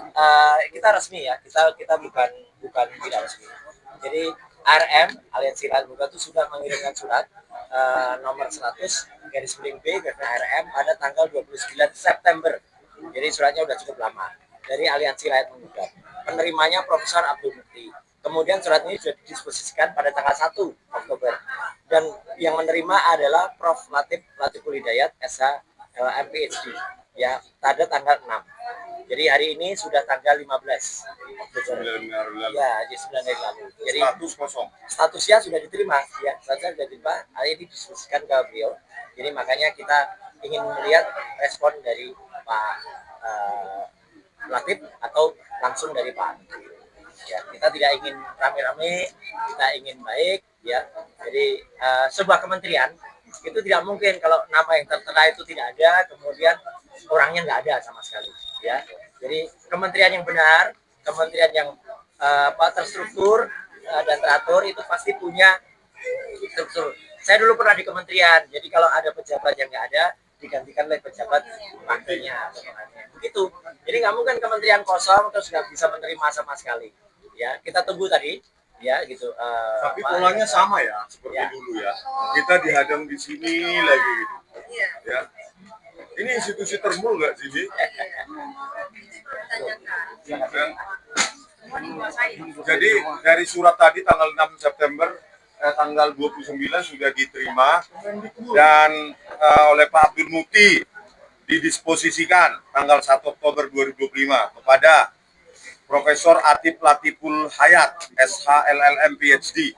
Speaker 9: kita resmi ya, kita bukan tidak resmi. Jadi ARM Aliansi Rakyat Muda itu sudah mengirimkan surat nomor 100/B/ARM pada tanggal 29 September. Jadi suratnya sudah cukup lama dari Aliansi Rakyat Muda. Penerimanya Profesor Abdul Muti. Kemudian surat ini sudah didisposisikan pada tanggal 1 Oktober. Dan yang menerima adalah Prof. Latiful Hidayat, SH, MPhD. Ya, pada tanggal 6. Jadi hari ini sudah tanggal 15 Oktober. Ya, jadi 9 hari lalu. Jadi
Speaker 1: Status kosong.
Speaker 9: statusnya sudah diterima. Ya, statusnya sudah diterima. Hari ini didiskusikan ke beliau. Jadi makanya kita ingin melihat respon dari Pak Latif atau langsung dari Pak Menteri. Ya, kita tidak ingin rame-rame, kita ingin baik, ya. Jadi sebuah kementerian itu tidak mungkin kalau nama yang tertera itu tidak ada, kemudian orangnya nggak ada sama sekali, ya. Jadi kementerian yang benar, kementerian yang terstruktur dan teratur itu pasti punya struktur. Saya dulu pernah di kementerian, jadi kalau ada pejabat yang nggak ada, digantikan oleh pejabat wakilnya. Begitu. Jadi nggak mungkin kementerian kosong terus nggak bisa menerima sama sekali. Ya, kita tunggu tadi, ya gitu.
Speaker 1: Tapi polanya sama ya, seperti
Speaker 9: Ya.
Speaker 1: dulu ya. Kita dihadang di sini lagi gitu. Ya. Ini institusi termul nggak sini? Jadi dari surat tadi tanggal 6 September tanggal 29 sudah diterima dan oleh Pak Abdul Muti didisposisikan tanggal 1 Oktober 2025 kepada Profesor Atif Latiful Hayat, SHLLM PhD,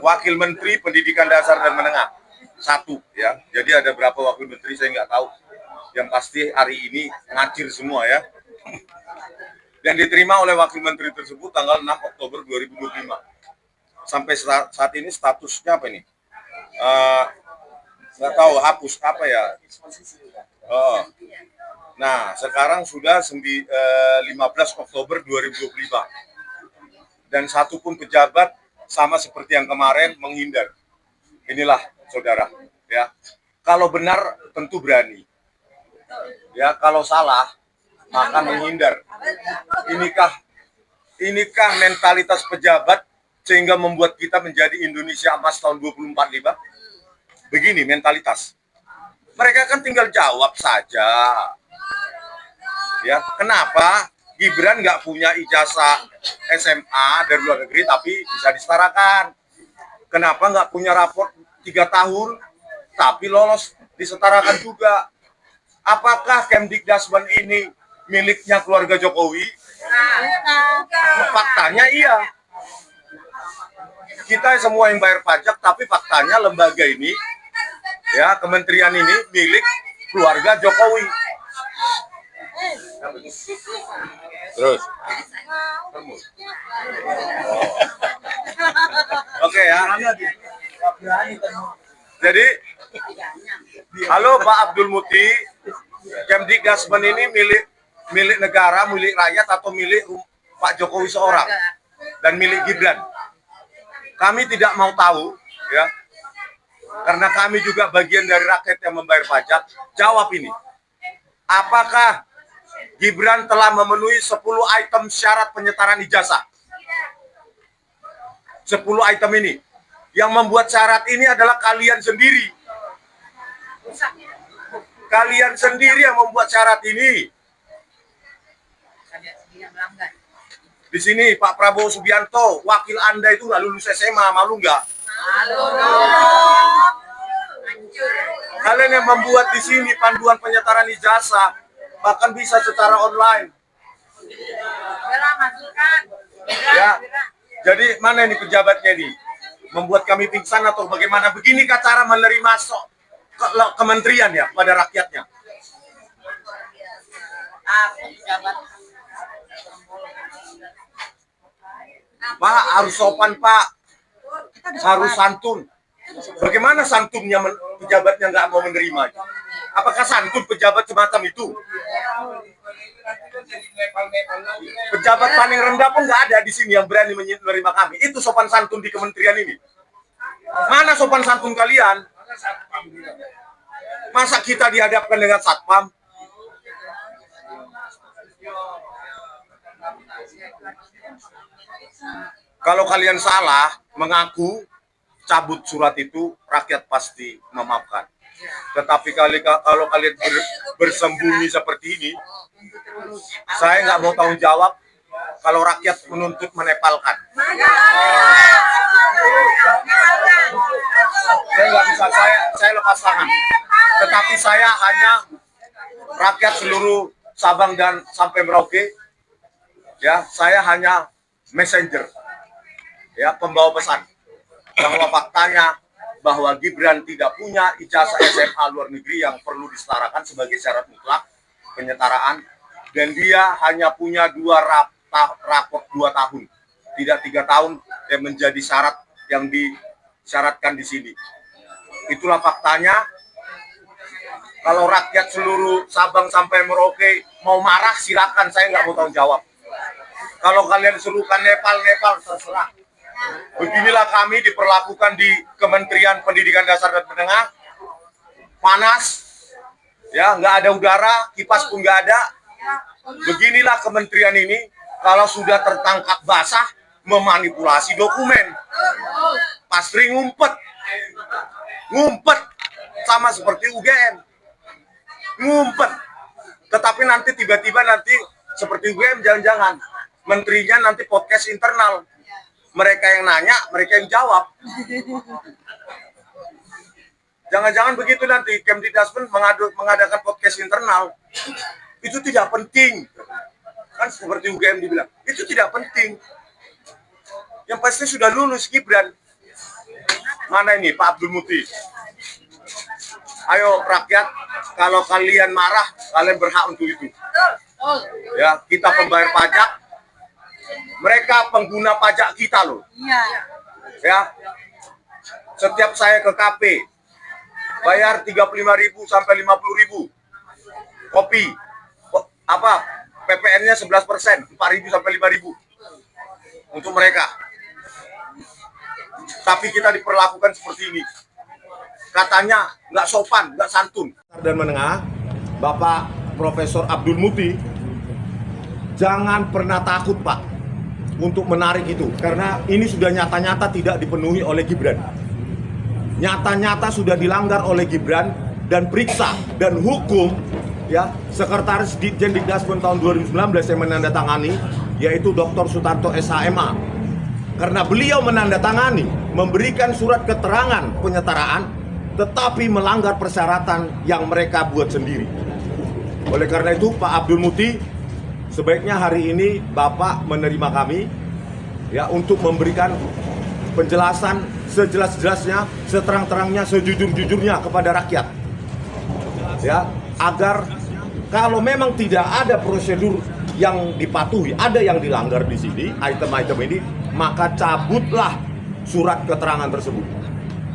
Speaker 1: Wakil Menteri Pendidikan Dasar dan Menengah. 1 ya. Jadi ada berapa wakil menteri saya nggak tahu. Yang pasti hari ini ngacir semua ya. Dan diterima oleh wakil menteri tersebut tanggal 6 Oktober 2025. Sampai saat ini statusnya apa ini? Nggak tahu, hapus apa ya? Nah, sekarang sudah 15 Oktober 2025. Dan satu pun pejabat sama seperti yang kemarin menghindar. Inilah saudara, ya. Kalau benar tentu berani. Ya, kalau salah maka menghindar. Inikah mentalitas pejabat sehingga membuat kita menjadi Indonesia Emas tahun 2045? Begini mentalitas. Mereka kan tinggal jawab saja. Ya, kenapa Gibran nggak punya ijazah SMA dari luar negeri tapi bisa disetarakan? Kenapa nggak punya raport 3 tahun tapi lolos disetarakan juga? Apakah Kemdikdasmen ini miliknya keluarga Jokowi? Faktanya iya. Kita semua yang bayar pajak, tapi faktanya lembaga ini, ya kementerian ini milik keluarga Jokowi. Terus. Oke ya. Jadi, halo Pak Abdul Muti, Kemdikdasmen ini milik negara, milik rakyat atau milik Pak Jokowi seorang dan milik Gibran? Kami tidak mau tahu, ya, karena kami juga bagian dari rakyat yang membayar pajak. Jawab ini, apakah Gibran telah memenuhi 10 item syarat penyetaraan ijazah? 10 item ini. Yang membuat syarat ini adalah kalian sendiri. Kalian sendiri yang membuat syarat ini. Di sini Pak Prabowo Subianto, wakil Anda itu nggak lulus SMA, malu nggak? Kalian yang membuat di sini panduan penyetaraan ijazah, bahkan bisa secara online. Ya, jadi mana ini pejabatnya ini? Membuat kami pingsan atau bagaimana? Beginikah cara menerima kementerian ya pada rakyatnya? Pak, harus sopan Pak, harus santun. Bagaimana santunnya pejabatnya nggak mau menerima? Apakah santun pejabat semacam itu? Pejabat paling rendah pun nggak ada di sini yang berani menerima kami. Itu sopan santun di kementerian ini. Mana sopan santun kalian? Masa kita dihadapkan dengan satpam? Kalau kalian salah, mengaku, cabut surat itu, rakyat pasti memaafkan. Tetapi kalau kalian bersembunyi seperti ini, saya nggak mau tanggung jawab kalau rakyat menuntut menepalkan. Saya nggak bisa, saya lepas tangan. Tetapi saya hanya rakyat seluruh Sabang dan sampai Merauke, ya, saya hanya messenger, ya, pembawa pesan bahwa faktanya bahwa Gibran tidak punya ijazah SMA luar negeri yang perlu disetarakan sebagai syarat mutlak penyetaraan, dan dia hanya punya 2 raport 2 tahun tidak 3 tahun yang menjadi syarat yang disyaratkan di sini. Itulah faktanya. Kalau rakyat seluruh Sabang sampai Merauke mau marah, silakan, saya nggak mau tanggung jawab. Kalau kalian serukan Nepal, terserah. Beginilah kami diperlakukan di Kementerian Pendidikan Dasar dan Menengah. Panas, ya, nggak ada udara, kipas pun nggak ada. Beginilah kementerian ini, kalau sudah tertangkap basah, memanipulasi dokumen. Pasti ngumpet, sama seperti UGM. Ngumpet, tetapi nanti tiba-tiba nanti seperti UGM jangan-jangan menterinya nanti podcast internal, mereka yang nanya, mereka yang jawab. Jangan-jangan begitu nanti Kemdikbud mengadakan podcast internal, itu tidak penting, kan seperti UGM dibilang, itu tidak penting. Yang pasti sudah lulus Gibran. Mana ini Pak Abdul Muti? Ayo rakyat, kalau kalian marah, kalian berhak untuk itu. Ya, kita pembayar pajak, mereka pengguna pajak kita loh. Ya, setiap saya ke KP, bayar 35.000 sampai 50.000. Kopi, PPN-nya 11%, 4.000 sampai 5.000 untuk mereka. Tapi kita diperlakukan seperti ini. Katanya nggak sopan, nggak santun. Dan menengah, Bapak Profesor Abdul Muti, jangan pernah takut Pak untuk menarik itu, karena ini sudah nyata-nyata tidak dipenuhi oleh Gibran. Nyata-nyata sudah dilanggar oleh Gibran dan periksa dan hukum, ya, Sekretaris Ditjen Dikdasmen tahun 2019 yang menandatangani, yaitu Dr. Sutarto SHMA. Karena beliau menandatangani, memberikan surat keterangan penyetaraan, tetapi melanggar persyaratan yang mereka buat sendiri. Oleh karena itu, Pak Abdul Muti, sebaiknya hari ini Bapak menerima kami, ya, untuk memberikan penjelasan sejelas-jelasnya, seterang-terangnya, sejujur-jujurnya kepada rakyat, ya, agar kalau memang tidak ada prosedur yang dipatuhi, ada yang dilanggar di sini, item-item ini, maka cabutlah surat keterangan tersebut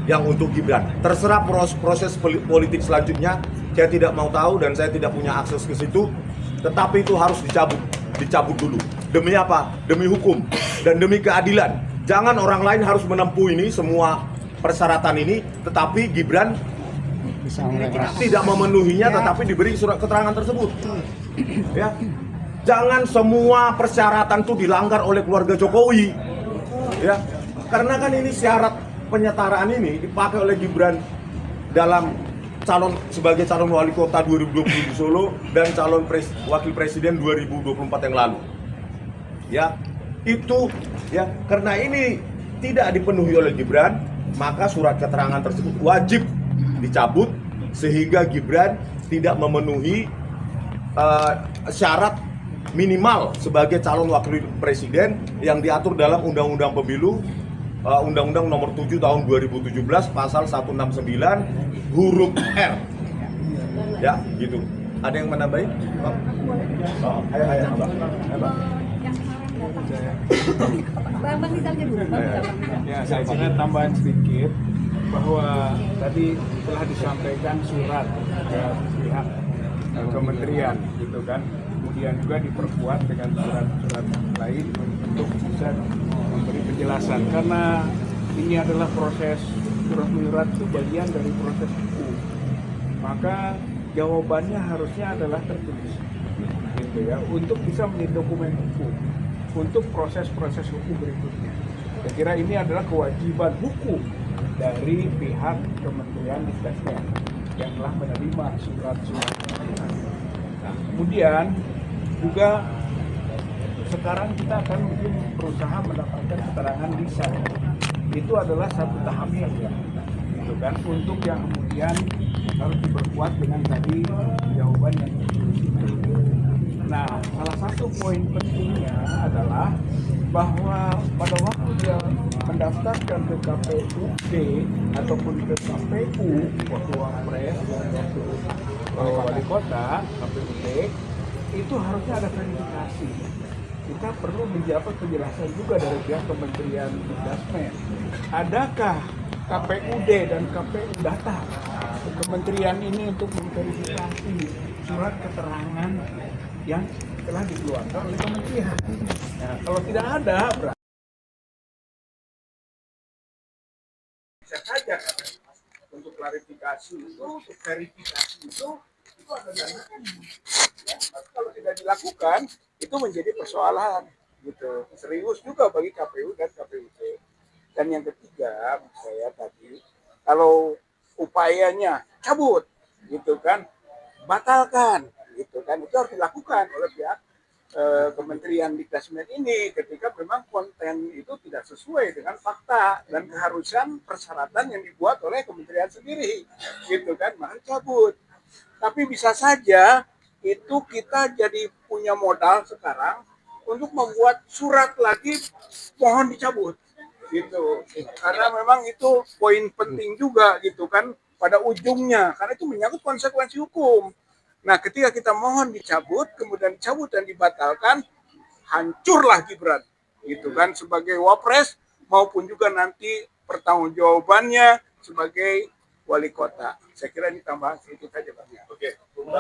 Speaker 1: yang untuk Gibran. Terserah proses politik selanjutnya, saya tidak mau tahu dan saya tidak punya akses ke situ, tetapi itu harus dicabut dulu. Demi apa? Demi hukum dan demi keadilan. Jangan orang lain harus menempuh ini semua persyaratan ini, tetapi Gibran tidak memenuhinya, tetapi diberi surat keterangan tersebut. Ya, jangan semua persyaratan itu dilanggar oleh keluarga Jokowi. Ya, karena kan ini syarat penyetaraan ini dipakai oleh Gibran dalam sebagai calon wali kota 2020 di Solo dan calon wakil presiden 2024 yang lalu. Ya, itu ya, karena ini tidak dipenuhi oleh Gibran, maka surat keterangan tersebut wajib dicabut sehingga Gibran tidak memenuhi syarat minimal sebagai calon wakil presiden yang diatur dalam Undang-Undang Pemilu, Undang-Undang Nomor 7 Tahun 2017 Pasal 169 huruf R. Ya, gitu. Ada yang menambahi? Oh, ayo, Bang.
Speaker 4: Bang Rizalnya dulu.
Speaker 10: Ya, saya ingin tambahan sedikit bahwa tadi telah disampaikan surat ke pihak kementerian, gitu kan. Kemudian juga diperkuat dengan surat-surat lain untuk bisa memberi penjelasan, karena ini adalah proses surat-surat itu bagian dari proses hukum, maka jawabannya harusnya adalah tertulis, gitu ya, untuk bisa menjadi dokumen hukum untuk proses-proses hukum berikutnya. Saya kira ini adalah kewajiban hukum dari pihak Kementerian Dikdasmen yang telah menerima surat-surat. Nah, kemudian juga sekarang kita akan mungkin berusaha mendapatkan keterangan lisan. Itu adalah satu tahap saja, gitu kan, untuk yang kemudian harus diperkuat dengan tadi jawaban yang tertulis. Nah, salah satu poin pentingnya adalah bahwa pada waktu dia mendaftarkan ke KPUD ataupun ke KPU waktu Wapres dan waktu wali kota KPUD, itu harusnya ada verifikasi kita perlu mendapat penjelasan juga dari pihak Kementerian Dasmen. Adakah KPUD dan KPU data kementerian ini untuk memverifikasi surat keterangan yang telah dikeluarkan oleh kementerian? Nah, kalau tidak ada, bisa saja untuk klarifikasi itu, untuk verifikasi itu ada dananya. Ya, kalau tidak dilakukan, itu menjadi persoalan gitu. Serius juga bagi KPU dan KPUD. Dan yang ketiga, saya tadi, kalau upayanya cabut, gitu kan, batalkan, gitu kan, itu harus dilakukan oleh pihak Kementerian Dikdasmen ini ketika memang konten itu tidak sesuai dengan fakta dan keharusan persyaratan yang dibuat oleh kementerian sendiri, gitu kan, maka cabut. Tapi bisa saja itu kita jadi punya modal sekarang untuk membuat surat lagi mohon dicabut, gitu. Karena memang itu poin penting juga, gitu kan, pada ujungnya, karena itu menyangkut konsekuensi hukum. Nah, ketika kita mohon dicabut, kemudian dicabut dan dibatalkan, hancurlah Gibran, gitu kan, sebagai wapres maupun juga nanti pertanggungjawabannya sebagai wali kota. Saya kira ini tambahan sedikit saja, Pak.
Speaker 1: Oke, dulu.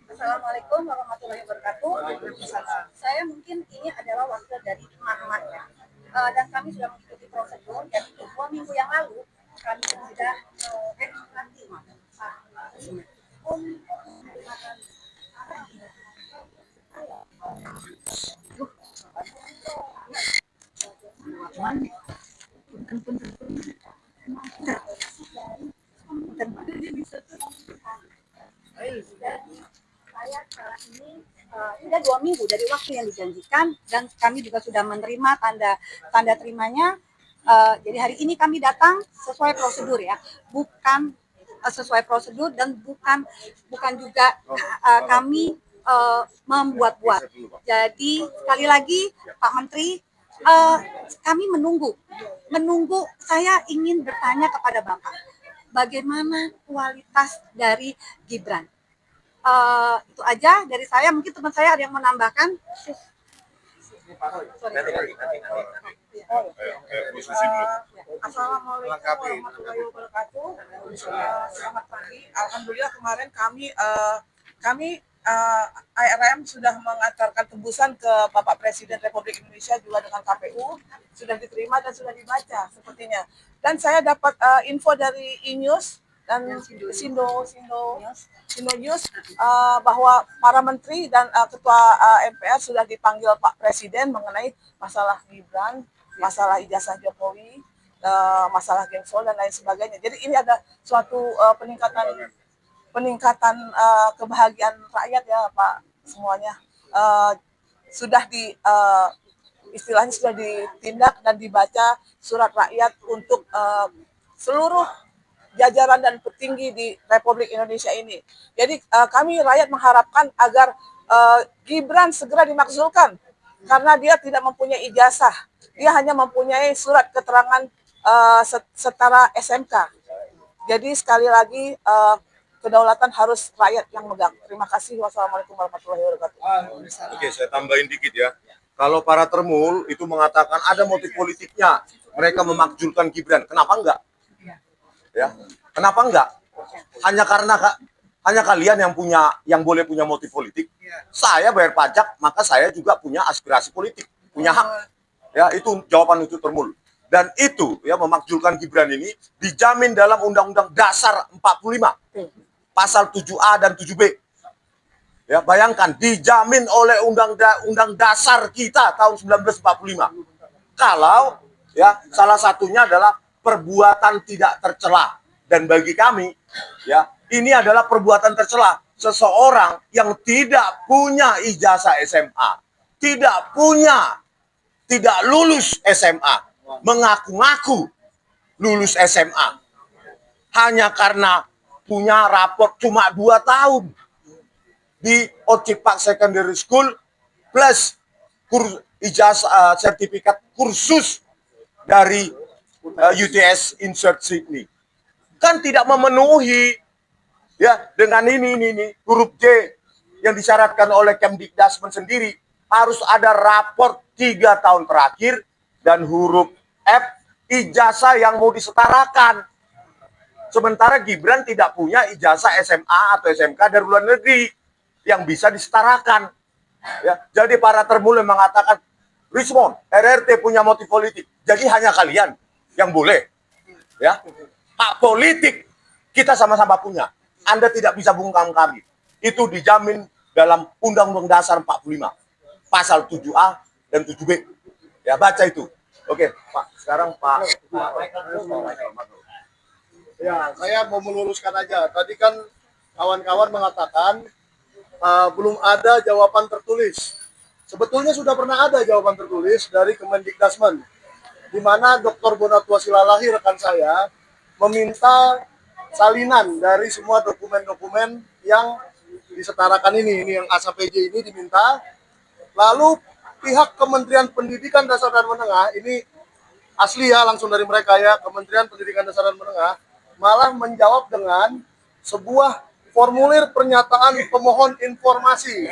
Speaker 4: Assalamualaikum warahmatullahi wabarakatuh. Saya mungkin ini adalah wakil dari emak-emak ya. Dan kami sudah mengikuti prosedur dan 2 minggu yang lalu kami sudah sudah 2 minggu dari waktu yang dijanjikan dan kami juga sudah menerima tanda terimanya. Jadi hari ini kami datang sesuai prosedur ya, bukan sesuai prosedur dan bukan juga kami membuat-buat. Jadi sekali lagi Pak Menteri, kami menunggu. Saya ingin bertanya kepada Bapak, bagaimana kualitas dari Gibran? Itu aja dari saya. Mungkin teman saya ada yang menambahkan.
Speaker 7: Assalamualaikum warahmatullahi wabarakatuh. Selamat pagi. Alhamdulillah kemarin kami ARM sudah mengantarkan tembusan ke Bapak Presiden Republik Indonesia juga dengan KPU, sudah diterima dan sudah dibaca sepertinya. Dan saya dapat info dari E-News dan Sindo News bahwa para menteri dan ketua MPR sudah dipanggil Pak Presiden mengenai masalah Gibran, masalah ijazah Jokowi, masalah Gensol dan lain sebagainya. Jadi ini ada suatu peningkatan kebahagiaan rakyat ya Pak semuanya. Sudah istilahnya sudah ditindak dan dibaca surat rakyat untuk seluruh jajaran dan petinggi di Republik Indonesia ini. Jadi kami rakyat mengharapkan agar Gibran segera dimakzulkan karena dia tidak mempunyai ijazah. Dia hanya mempunyai surat keterangan setara SMK. Jadi sekali lagi kedaulatan harus rakyat yang megang. Terima kasih. Wassalamualaikum warahmatullahi wabarakatuh.
Speaker 1: Oke, saya tambahin dikit ya. Kalau para termul itu mengatakan ada motif politiknya, mereka memakzulkan Gibran. Kenapa enggak? Ya, kenapa enggak? Hanya kalian yang boleh punya motif politik. Saya bayar pajak, maka saya juga punya aspirasi politik, punya hak. Ya, itu jawaban itu termul. Dan itu ya memakzulkan Gibran ini dijamin dalam Undang-Undang Dasar 45, pasal 7A dan 7B. Ya, bayangkan dijamin oleh Undang Dasar kita tahun 1945. Kalau ya salah satunya adalah perbuatan tidak tercela. Dan bagi kami ya ini adalah perbuatan tercela. Seseorang yang tidak punya ijazah SMA, tidak lulus SMA, mengaku-ngaku lulus SMA hanya karena punya raport cuma 2 tahun di Ocipak Secondary School plus ijazah sertifikat kursus dari UTS Insert Sydney, kan tidak memenuhi ya dengan ini huruf J yang disyaratkan oleh Kemdikdasmen sendiri harus ada raport 3 tahun terakhir dan huruf F ijazah yang mau disetarakan. Sementara Gibran tidak punya ijazah SMA atau SMK dari luar negeri yang bisa disetarakan. Ya, jadi para termulai mengatakan Rismon, RRT punya motif politik. Jadi hanya kalian yang boleh. Ya, Pak politik kita sama-sama punya. Anda tidak bisa bungkam kami. Itu dijamin dalam Undang-Undang Dasar 45. Pasal 7A dan 7B. Ya, baca itu. Oke, Pak. Sekarang Pak
Speaker 3: Ya, saya mau meluruskan aja. Tadi kan kawan-kawan mengatakan belum ada jawaban tertulis. Sebetulnya sudah pernah ada jawaban tertulis dari Kemendikdasmen, di mana Dr. Bonatua Silalahi rekan saya meminta salinan dari semua dokumen-dokumen yang disetarakan ini yang ASAPJ ini diminta. Lalu pihak Kementerian Pendidikan Dasar dan Menengah, ini asli ya langsung dari mereka ya, Kementerian Pendidikan Dasar dan Menengah, malah menjawab dengan sebuah formulir pernyataan pemohon informasi.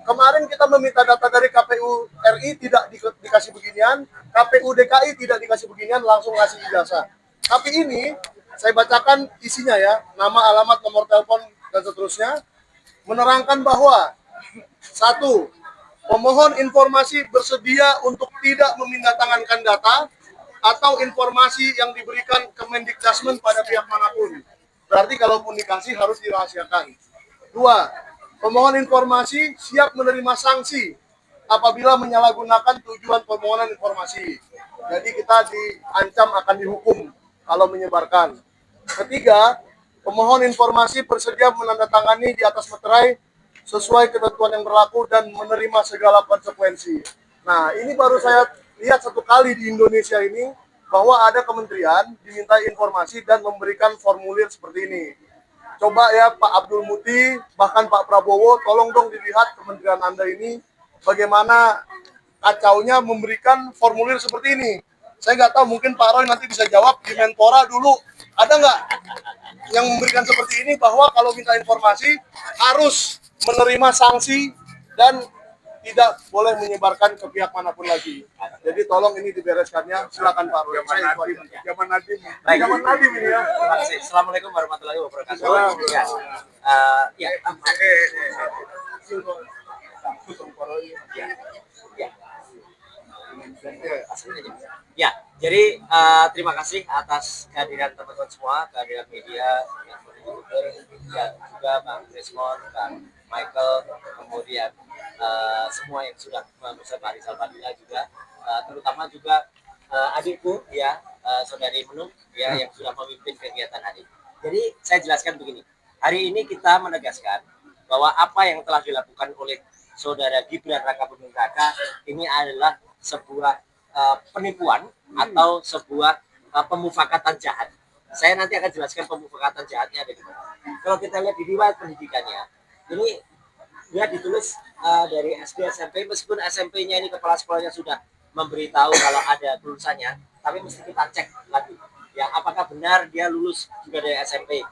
Speaker 3: Kemarin kita meminta data dari KPU RI tidak dikasih beginian, KPU DKI tidak dikasih beginian, langsung ngasih ijazah. Tapi ini saya bacakan isinya ya, nama, alamat, nomor telepon dan seterusnya, menerangkan bahwa 1. Pemohon informasi bersedia untuk tidak memindahtangankan data atau informasi yang diberikan Kemendikdasmen pada pihak manapun. Berarti kalaupun dikasih harus dirahasiakan. 2. Pemohon informasi siap menerima sanksi apabila menyalahgunakan tujuan permohonan informasi. Jadi kita diancam akan dihukum kalau menyebarkan. 3. Pemohon informasi bersedia menandatangani di atas materai sesuai ketentuan yang berlaku dan menerima segala konsekuensi. Nah, ini baru saya lihat satu kali di Indonesia ini bahwa ada kementerian diminta informasi dan memberikan formulir seperti ini. Coba ya Pak Abdul Muti, bahkan Pak Prabowo, tolong dong dilihat kementerian Anda ini bagaimana kacaunya memberikan formulir seperti ini. Saya nggak tahu, mungkin Pak Roy nanti bisa jawab di Menpora dulu. Ada nggak yang memberikan seperti ini bahwa kalau minta informasi harus menerima sanksi dan tidak boleh menyebarkan ke pihak manapun lagi. Jadi tolong ini dibereskannya. Silakan Pak Roy. Zaman Nadim. Zaman Nadim ini ya.
Speaker 9: Terima kasih. Assalamualaikum warahmatullahi wabarakatuh. Ya, jadi terima kasih atas kehadiran teman-teman semua, kehadiran media, dan juga Bang Rismon, Bang Michael, kemudian semua yang sudah bersama Pak Rizal Fadila juga, terutama juga adikku ya, saudari Menung ya, yang sudah memimpin kegiatan hari. Jadi saya jelaskan begini, hari ini kita menegaskan bahwa apa yang telah dilakukan oleh saudara Gibran Raka Buming Raka ini adalah sebuah penipuan atau sebuah pemufakatan jahat. Saya nanti akan jelaskan pemufakatan jahatnya ada di mana. Kalau kita lihat di riwayat pendidikannya, ini dia ditulis dari SD SMP, meskipun SMP-nya ini kepala sekolahnya sudah memberitahu kalau ada tulisannya, tapi mesti kita cek lagi ya apakah benar dia lulus juga dari SMP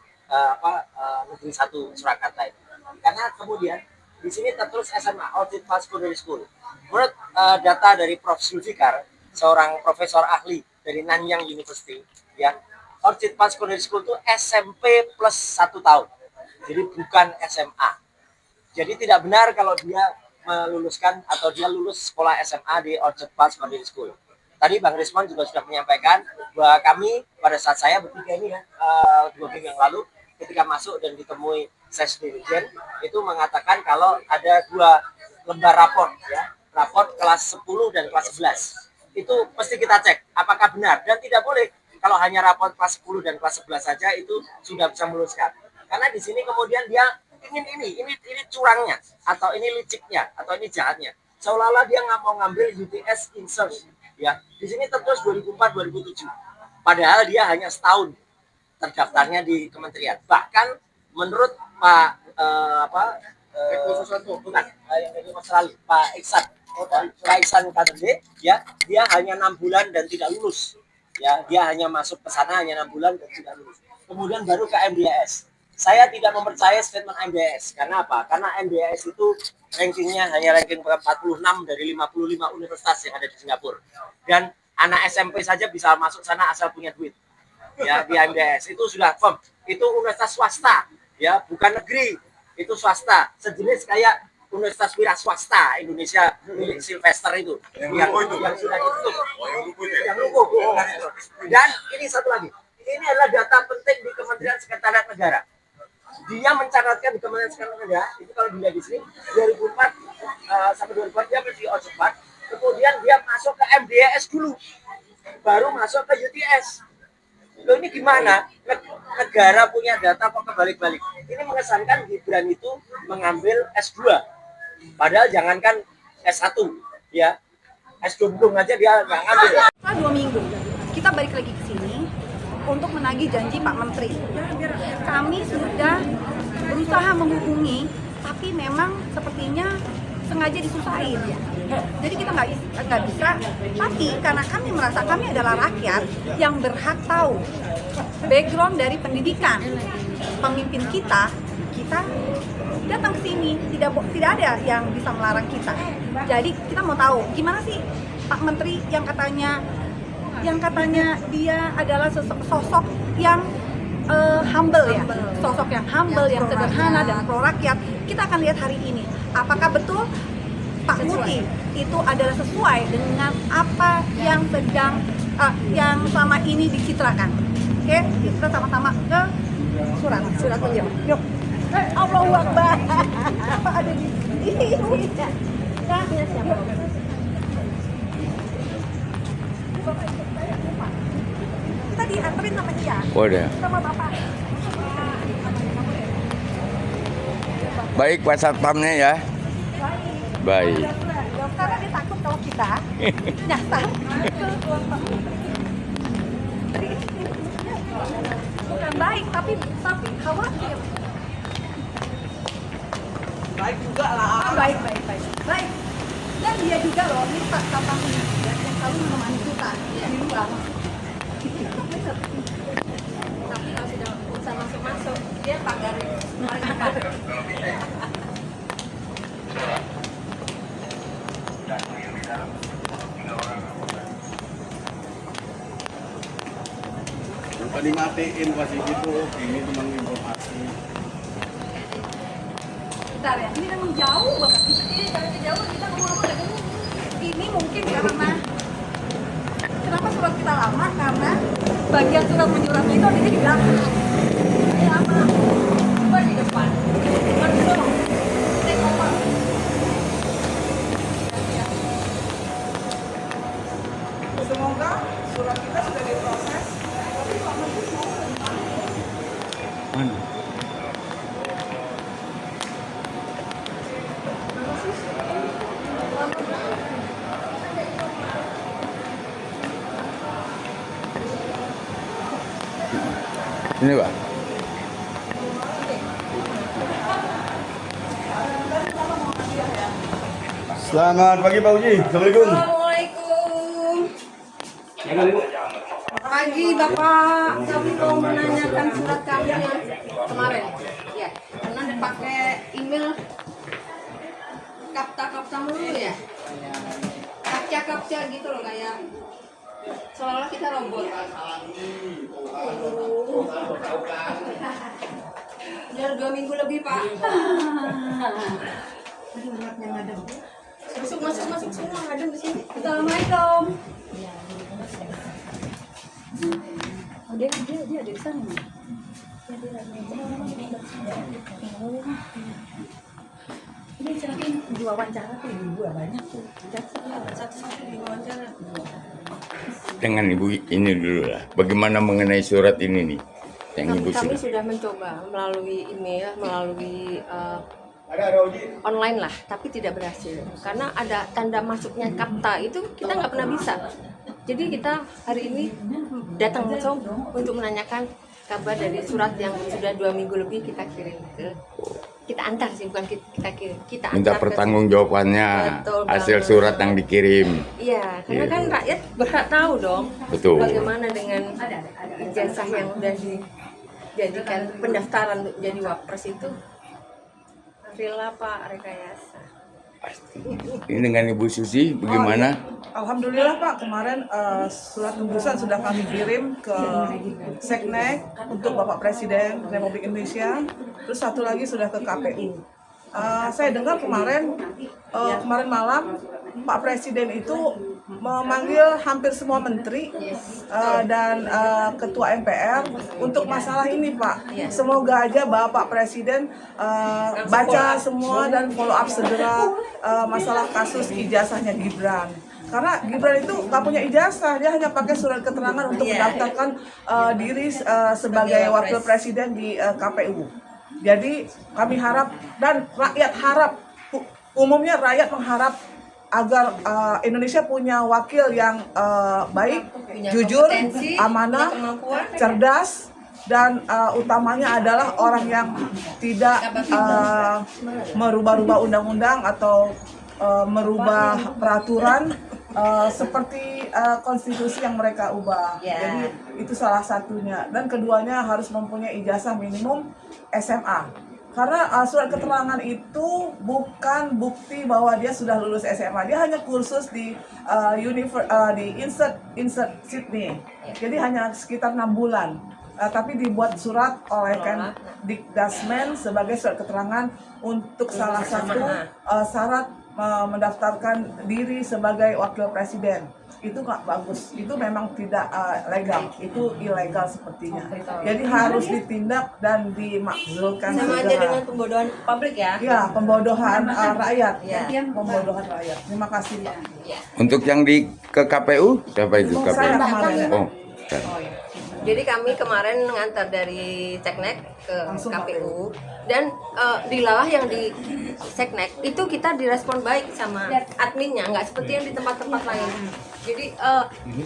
Speaker 9: Negeri 1 Surakarta itu. Karena kemudian di sini tertulis SMA Orchid Park Secondary School. Menurut data dari Prof. Zulfikar, seorang profesor ahli dari Nanyang University, ya, Orchid Park Secondary School itu SMP plus 1 tahun. Jadi bukan SMA. Jadi tidak benar kalau dia meluluskan atau dia lulus sekolah SMA di Orchid Park Secondary School. Tadi Bang Rismon juga sudah menyampaikan bahwa kami pada saat saya bertiga ini ya, 2 minggu yang lalu ketika masuk dan ditemui Ses Dirjen itu mengatakan kalau ada 2 lembar raport ya, raport kelas 10 dan kelas 11. Itu mesti kita cek apakah benar, dan tidak boleh kalau hanya raport kelas 10 dan kelas 11 saja itu sudah bisa meluluskan. Karena di sini kemudian dia ingin ini curangnya, atau ini liciknya, atau ini jahatnya. Seolah-olah dia nggak mau ngambil UTS insert, ya. Di sini tertulis 2004-2007. Padahal dia hanya setahun terdaftarnya di kementerian. Bahkan menurut Pak yang dari Australia, Pak Iksan KTD, ya, dia hanya 6 bulan dan tidak lulus. Ya, dia hanya masuk ke sana hanya 6 bulan dan tidak lulus. Kemudian baru ke MDAS. Saya tidak mempercayai statement MBS. Karena apa? Karena MBS itu rankingnya hanya ranking 46 dari 55 universitas yang ada di Singapura. Dan anak SMP saja bisa masuk sana asal punya duit. Ya, di MBS itu sudah firm. Itu universitas swasta, ya, bukan negeri. Itu swasta. Sejenis kayak Universitas Wira Swasta Indonesia milik Sylvester itu. Yang sudah ditutup. Yang lumpuh. Dan ini satu lagi. Ini adalah data penting di Kementerian Sekretariat Negara. Dia mencatatkan di Kementerian Sekretariat Negara, itu kalau dilihat di sini, 2004 sampai 2004 dia masih Oxford, kemudian dia masuk ke MDS dulu, baru masuk ke UTS. Loh ini gimana? Negara punya data kok kebalik-balik. Ini mengesankan Gibran itu mengambil S2. Padahal jangankan S1, ya. S2 belum aja dia nggak ngambil.
Speaker 4: Setelah 2 minggu, kita balik lagi ke sini untuk menagih janji Pak Menteri. Kami sudah berusaha menghubungi, tapi memang sepertinya sengaja disusahin. Jadi kita nggak bisa. Tapi karena kami merasa kami adalah rakyat yang berhak tahu background dari pendidikan pemimpin kita datang ke sini. Tidak ada yang bisa melarang kita. Jadi kita mau tahu gimana sih Pak Menteri yang katanya dia adalah sosok yang humble ya, sosok yang humble, yang sederhana dan pro rakyat. Kita akan lihat hari ini apakah betul Pak Muti itu adalah sesuai dengan apa yang yang selama ini dicitrakan. Oke, kita sama-sama ke surat menjawab. Yuk. Allahu Akbar. Apa ada di sini? Nah, siapa? Kita dianterin sama dia.
Speaker 11: Udah.
Speaker 4: Sama Bapak.
Speaker 11: Baik Pak Satpamnya ya. Baik.
Speaker 4: Karena dia takut kalau kita nyasar ke ruang Pak Menteri. Bukan baik, tapi khawatir.
Speaker 7: Baik juga lah.
Speaker 4: Baik. Dan dia juga loh, ini Pak Satpam ini yang selalu menemani kita di luar. Tapi kalau sudah usaha masuk, dia pagarin.
Speaker 6: Bukan dimatiin pasti gitu, ini cuma informasi.
Speaker 4: Bentar ya, ini memang jauh banget. Ini karena jauh kita ngomong-ngomong lagi. Ini mungkin karena kenapa surat kita lama, karena bagian surat menyuratnya itu ada di belakang. Ini lama. Coba di depan. Langsung. Take over.
Speaker 7: Semoga surat kita sudah diproses.
Speaker 11: Mana? Ini Pak.
Speaker 6: Selamat pagi Pak Uji, Assalamualaikum.
Speaker 4: Assalamualaikum. Pagi Bapak, kami mau menanyakan surat kami yang kemarin. Ya, karena dipakai email kapta melulu ya. Kapca gitu loh, kayak seolah-olah kita robot. Udah 2 minggu lebih Pak. Aduh, anaknya ngadem. Masuk semua ngadem di sini. Assalamualaikum. Oh, dia ada di sana. Ini silakan diwawancara tuh ibu banyak tuh. Satu-satu diwawancara.
Speaker 11: Dengan Ibu ini dulu lah. Bagaimana mengenai surat ini nih? Yang Ibu
Speaker 12: Kami sudah mencoba melalui email, melalui online lah, tapi tidak berhasil. Karena ada tanda masuknya kapta itu kita nggak pernah bisa. Jadi kita hari ini datang langsung untuk menanyakan kabar dari surat yang sudah 2 minggu lebih kita kirim kita antar sih, bukan kita kirim, kita antar.
Speaker 11: minta pertanggungjawabannya hasil surat yang dikirim.
Speaker 12: Iya, karena kan rakyat berhak tahu dong.
Speaker 11: Betul.
Speaker 12: Bagaimana dengan ijazah yang udah dijadikan pendaftaran untuk jadi wapres itu rela Pak, rekayasa.
Speaker 11: Ini dengan Ibu Susi bagaimana?
Speaker 7: Alhamdulillah Pak, kemarin surat tembusan sudah kami kirim ke Seknek untuk Bapak Presiden Republik Indonesia. Terus satu lagi sudah ke KPU. Saya dengar kemarin malam Pak Presiden itu memanggil hampir semua menteri dan ketua MPR untuk masalah ini Pak. Semoga aja Bapak Presiden baca semua dan follow up segera masalah kasus ijazahnya Gibran. Karena Gibran itu nggak punya ijazah, dia hanya pakai surat keterangan untuk mendaftarkan diri sebagai wakil presiden di KPU. Jadi kami harap dan rakyat harap, umumnya rakyat mengharap agar Indonesia punya wakil yang baik, jujur, amanah, cerdas, dan utamanya adalah orang yang tidak merubah-rubah undang-undang atau merubah peraturan seperti konstitusi yang mereka ubah. Jadi itu salah satunya. Dan keduanya harus mempunyai ijazah minimum SMA. Karena surat keterangan itu bukan bukti bahwa dia sudah lulus SMA. Dia hanya kursus di Insert Sydney. Jadi hanya sekitar 6 bulan. Tapi dibuat surat oleh Dikdasmen sebagai surat keterangan untuk salah satu syarat mendaftarkan diri sebagai wakil presiden. Itu nggak bagus, itu memang tidak legal, itu ilegal sepertinya. Jadi harus ditindak dan dimakzulkan.
Speaker 12: Sama aja dengan pembodohan publik ya?
Speaker 7: Ya, pembodohan rakyat. Pembodohan rakyat. Terima kasih Pak.
Speaker 11: Untuk yang di ke KPU siapa itu KPU?
Speaker 7: Saya kemarin.
Speaker 11: Oh.
Speaker 12: Jadi kami kemarin ngantar dari Seknek ke KPU dan dilalah yang di Seknek itu kita direspon baik sama adminnya, nggak seperti yang di tempat-tempat lain. Jadi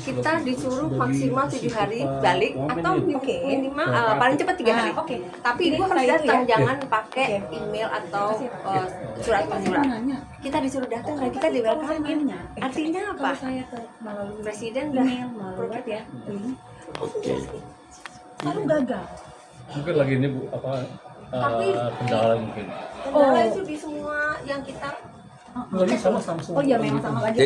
Speaker 12: kita disuruh maksimal 7 hari balik atau minimal paling cepat 3 hari. Tapi ibu harus datang, jangan pakai email atau surat. Kita disuruh datang dan kita di welcome. Artinya apa? Presiden udah program ya.
Speaker 11: Oke.
Speaker 4: Lalu gagal.
Speaker 13: Mungkin lagi ini Bu kendala mungkin.
Speaker 12: Kendala itu di semua yang kita
Speaker 13: lagi sama Samsung.
Speaker 4: Oh iya memang sama lagi.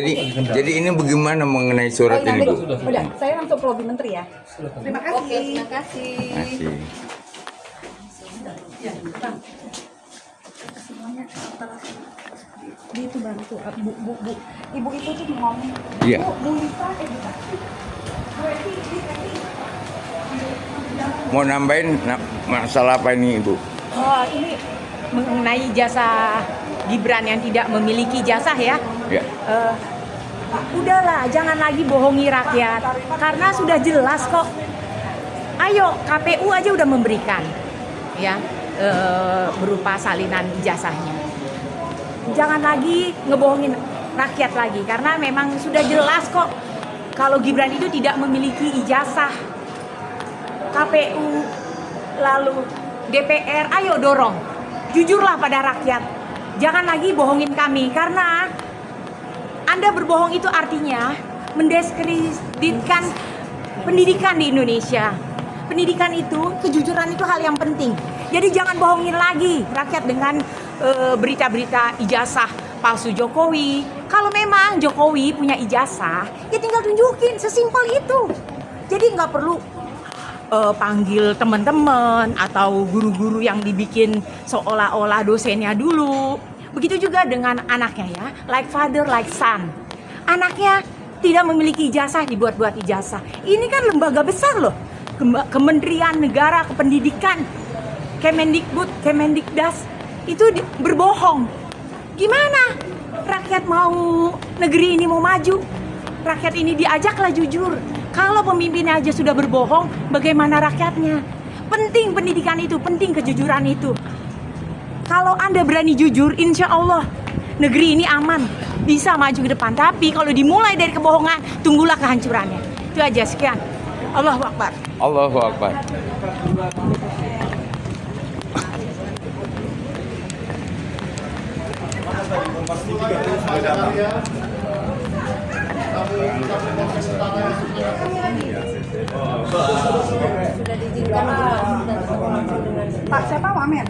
Speaker 11: Jadi ini bagaimana mengenai surat ini Bu?
Speaker 4: Udah, saya langsung ke lobby menteri ya. Terima kasih.
Speaker 12: Oke, terima kasih.
Speaker 11: Masih.
Speaker 4: Ya, Bang. Semuanya dia itu bantu bu ibu itu tuh ngomong.
Speaker 11: Iya.
Speaker 4: Bu Lisa edukasi.
Speaker 11: Mau nambahin masalah apa ini Ibu?
Speaker 2: Oh, ini mengenai jasa Gibran yang tidak memiliki jasa ya.
Speaker 11: Ya.
Speaker 2: Udahlah, jangan lagi bohongi rakyat. Karena sudah jelas kok. Ayo, KPU aja udah memberikan ya berupa salinan ijazahnya. Jangan lagi ngebohongin rakyat lagi karena memang sudah jelas kok kalau Gibran itu tidak memiliki ijazah. KPU lalu DPR, ayo dorong. Jujurlah pada rakyat. Jangan lagi bohongin kami karena Anda berbohong itu artinya mendiskreditkan pendidikan di Indonesia. Pendidikan itu, kejujuran itu hal yang penting. Jadi jangan bohongin lagi rakyat dengan berita-berita ijazah palsu Jokowi. Kalau memang Jokowi punya ijazah, ya tinggal tunjukin, sesimpel itu. Jadi nggak perlu panggil teman-teman atau guru-guru yang dibikin seolah-olah dosennya dulu. Begitu juga dengan anaknya ya, like father, like son. Anaknya tidak memiliki ijazah, dibuat-buat ijazah. Ini kan lembaga besar loh. Kementerian Negara Kependidikan, Kemendikbud, Kemendikdas, itu berbohong. Gimana rakyat mau negeri ini mau maju? Rakyat ini diajaklah jujur. Kalau pemimpinnya aja sudah berbohong, bagaimana rakyatnya? Penting pendidikan itu, penting kejujuran itu. Kalau Anda berani jujur, insya Allah negeri ini aman, bisa maju ke depan. Tapi kalau dimulai dari kebohongan, tunggulah kehancurannya. Itu aja, sekian. Allahu Akbar.
Speaker 11: Allahu Akbar.
Speaker 13: keterangan katanya siswanya sudah di ACC dan
Speaker 12: sudah diizinkan untuk langsung dengan
Speaker 4: Pak, siapa Wamen?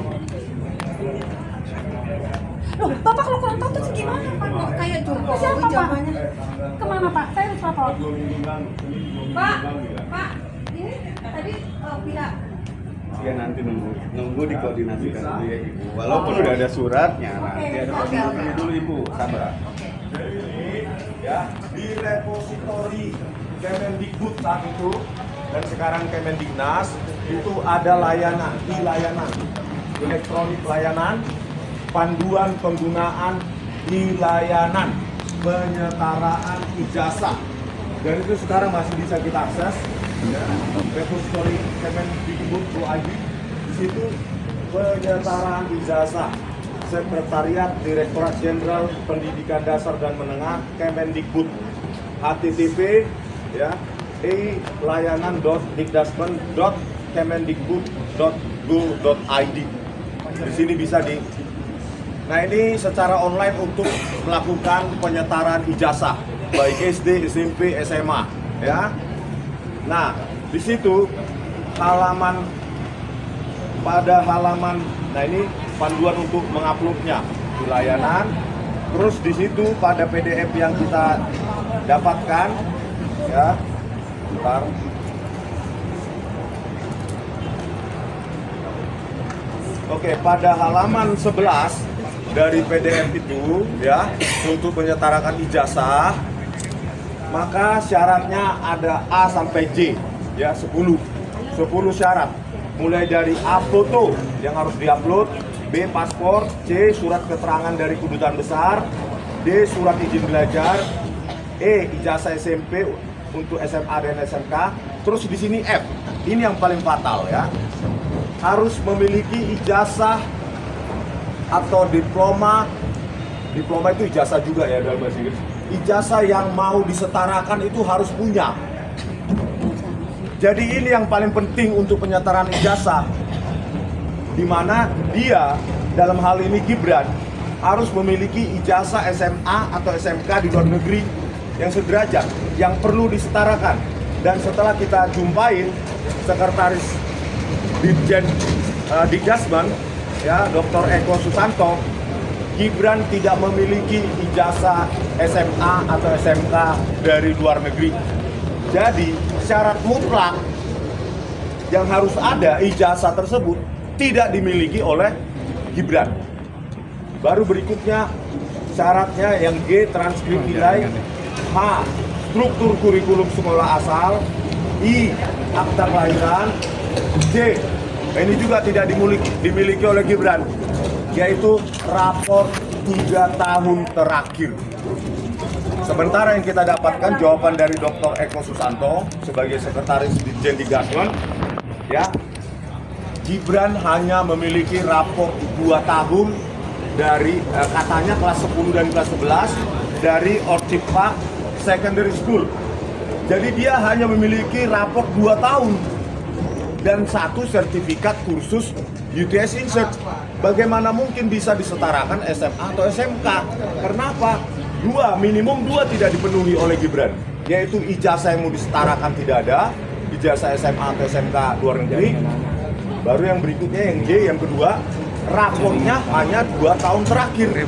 Speaker 4: Loh, Bapak kalau kurang tahu tuh gimana, Pak?
Speaker 12: kok kayak Jokowi
Speaker 4: Siapa, Pak?
Speaker 12: jawabannya.
Speaker 4: Kemana, Pak? Saya harus lapor.
Speaker 12: Pak, ini tadi pihak
Speaker 6: Ya nanti nunggu dikoordinasikan dulu ya Ibu. Walaupun udah ada suratnya, nanti ada koordinasinya dulu Ibu, sabar.
Speaker 1: Ya, di repositori Kemendikbud saat itu dan sekarang Kemendiknas itu ada layanan, e-layanan, elektronik layanan, panduan penggunaan e-layanan, penyetaraan ijazah, dan itu sekarang masih bisa kita akses. Ya, repositori Kemendikbud.id, di situ penyetaraan ijazah, Sekretariat Direktorat Jenderal Pendidikan Dasar dan Menengah Kemendikbud, http ya layanan.dikdasmen.kemendikbud.go.id. Di sini bisa di. Nah, ini secara online untuk melakukan penyetaraan ijazah baik SD, SMP, SMA ya. Nah, di situ pada halaman, nah ini panduan untuk menguploadnya di layanan. Terus di situ pada PDF yang kita dapatkan, ya, bentar. Oke, pada halaman 11 dari PDF itu, ya, untuk menyetarakan ijazah, maka syaratnya ada A sampai J, ya, 10 syarat. Mulai dari A foto yang harus diupload, B paspor, C surat keterangan dari kedutaan besar, D surat izin belajar, E ijazah SMP untuk SMA dan SMK. Terus di sini F, ini yang paling fatal ya, harus memiliki ijazah atau diploma itu ijazah juga ya dalam bahasa Inggris. Ijazah yang mau disetarakan itu harus punya. Jadi ini yang paling penting untuk penyetaraan ijazah, di mana dia dalam hal ini Gibran harus memiliki ijazah SMA atau SMK di luar negeri yang sederajat, yang perlu disetarakan. Dan setelah kita jumpain sekretaris Ditjen Dikdasmen, ya, Dr. Eko Susanto, Gibran tidak memiliki ijazah SMA atau SMK dari luar negeri. Jadi syarat mutlak yang harus ada ijazah tersebut tidak dimiliki oleh Gibran. Baru berikutnya syaratnya yang G transkrip nilai, H struktur kurikulum sekolah asal, I akta kelahiran, J ini juga tidak dimiliki oleh Gibran, yaitu rapor 3 tahun terakhir. Sementara yang kita dapatkan jawaban dari Dr. Eko Susanto sebagai sekretaris Ditjen Dikdasmen, ya, Gibran hanya memiliki rapor 2 tahun dari katanya kelas 10 dan kelas 11 dari Orcipta Secondary School. Jadi dia hanya memiliki rapor 2 tahun dan 1 sertifikat kursus UTS Insert. Bagaimana mungkin bisa disetarakan SMA atau SMK? Kenapa? Minimum dua tidak dipenuhi oleh Gibran, yaitu ijazah yang mau disetarakan tidak ada, ijazah SMA atau SMK luar negeri. Baru yang berikutnya yang J, yang kedua, rapornya hanya 2 tahun terakhir.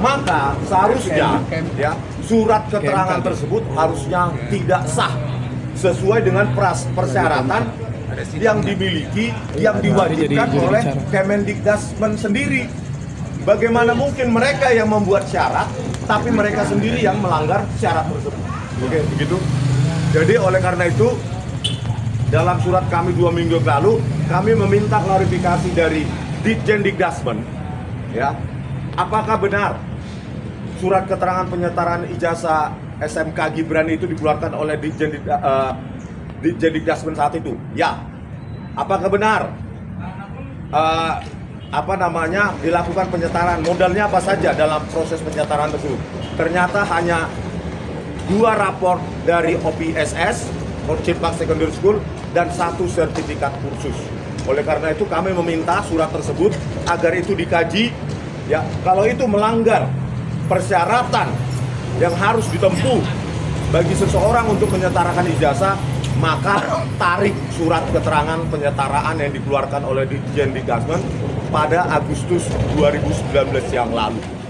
Speaker 1: Maka seharusnya ya, surat keterangan tersebut harusnya tidak sah sesuai dengan persyaratan yang dimiliki, yang diwajibkan oleh Kemendikdasmen sendiri. Bagaimana mungkin mereka yang membuat syarat, tapi mereka sendiri yang melanggar syarat tersebut? Oke, begitu. Jadi oleh karena itu, dalam surat kami 2 minggu lalu, kami meminta klarifikasi dari Ditjen Dikdasmen, ya, apakah benar surat keterangan penyetaraan ijazah SMK Gibran itu dikeluarkan oleh Ditjen Dikdasmen saat itu? Ya. Apakah benar dilakukan penyetaraan, modalnya apa saja dalam proses penyetaraan tersebut? Ternyata hanya 2 rapor dari OPSS, Orcipta Secondary School, dan 1 sertifikat kursus. Oleh karena itu kami meminta surat tersebut agar itu dikaji, ya, kalau itu melanggar persyaratan yang harus ditempuh bagi seseorang untuk menyetarakan ijazah, maka tarik surat keterangan penyetaraan yang dikeluarkan oleh Ditjen Dikdasmen pada Agustus 2019 yang lalu.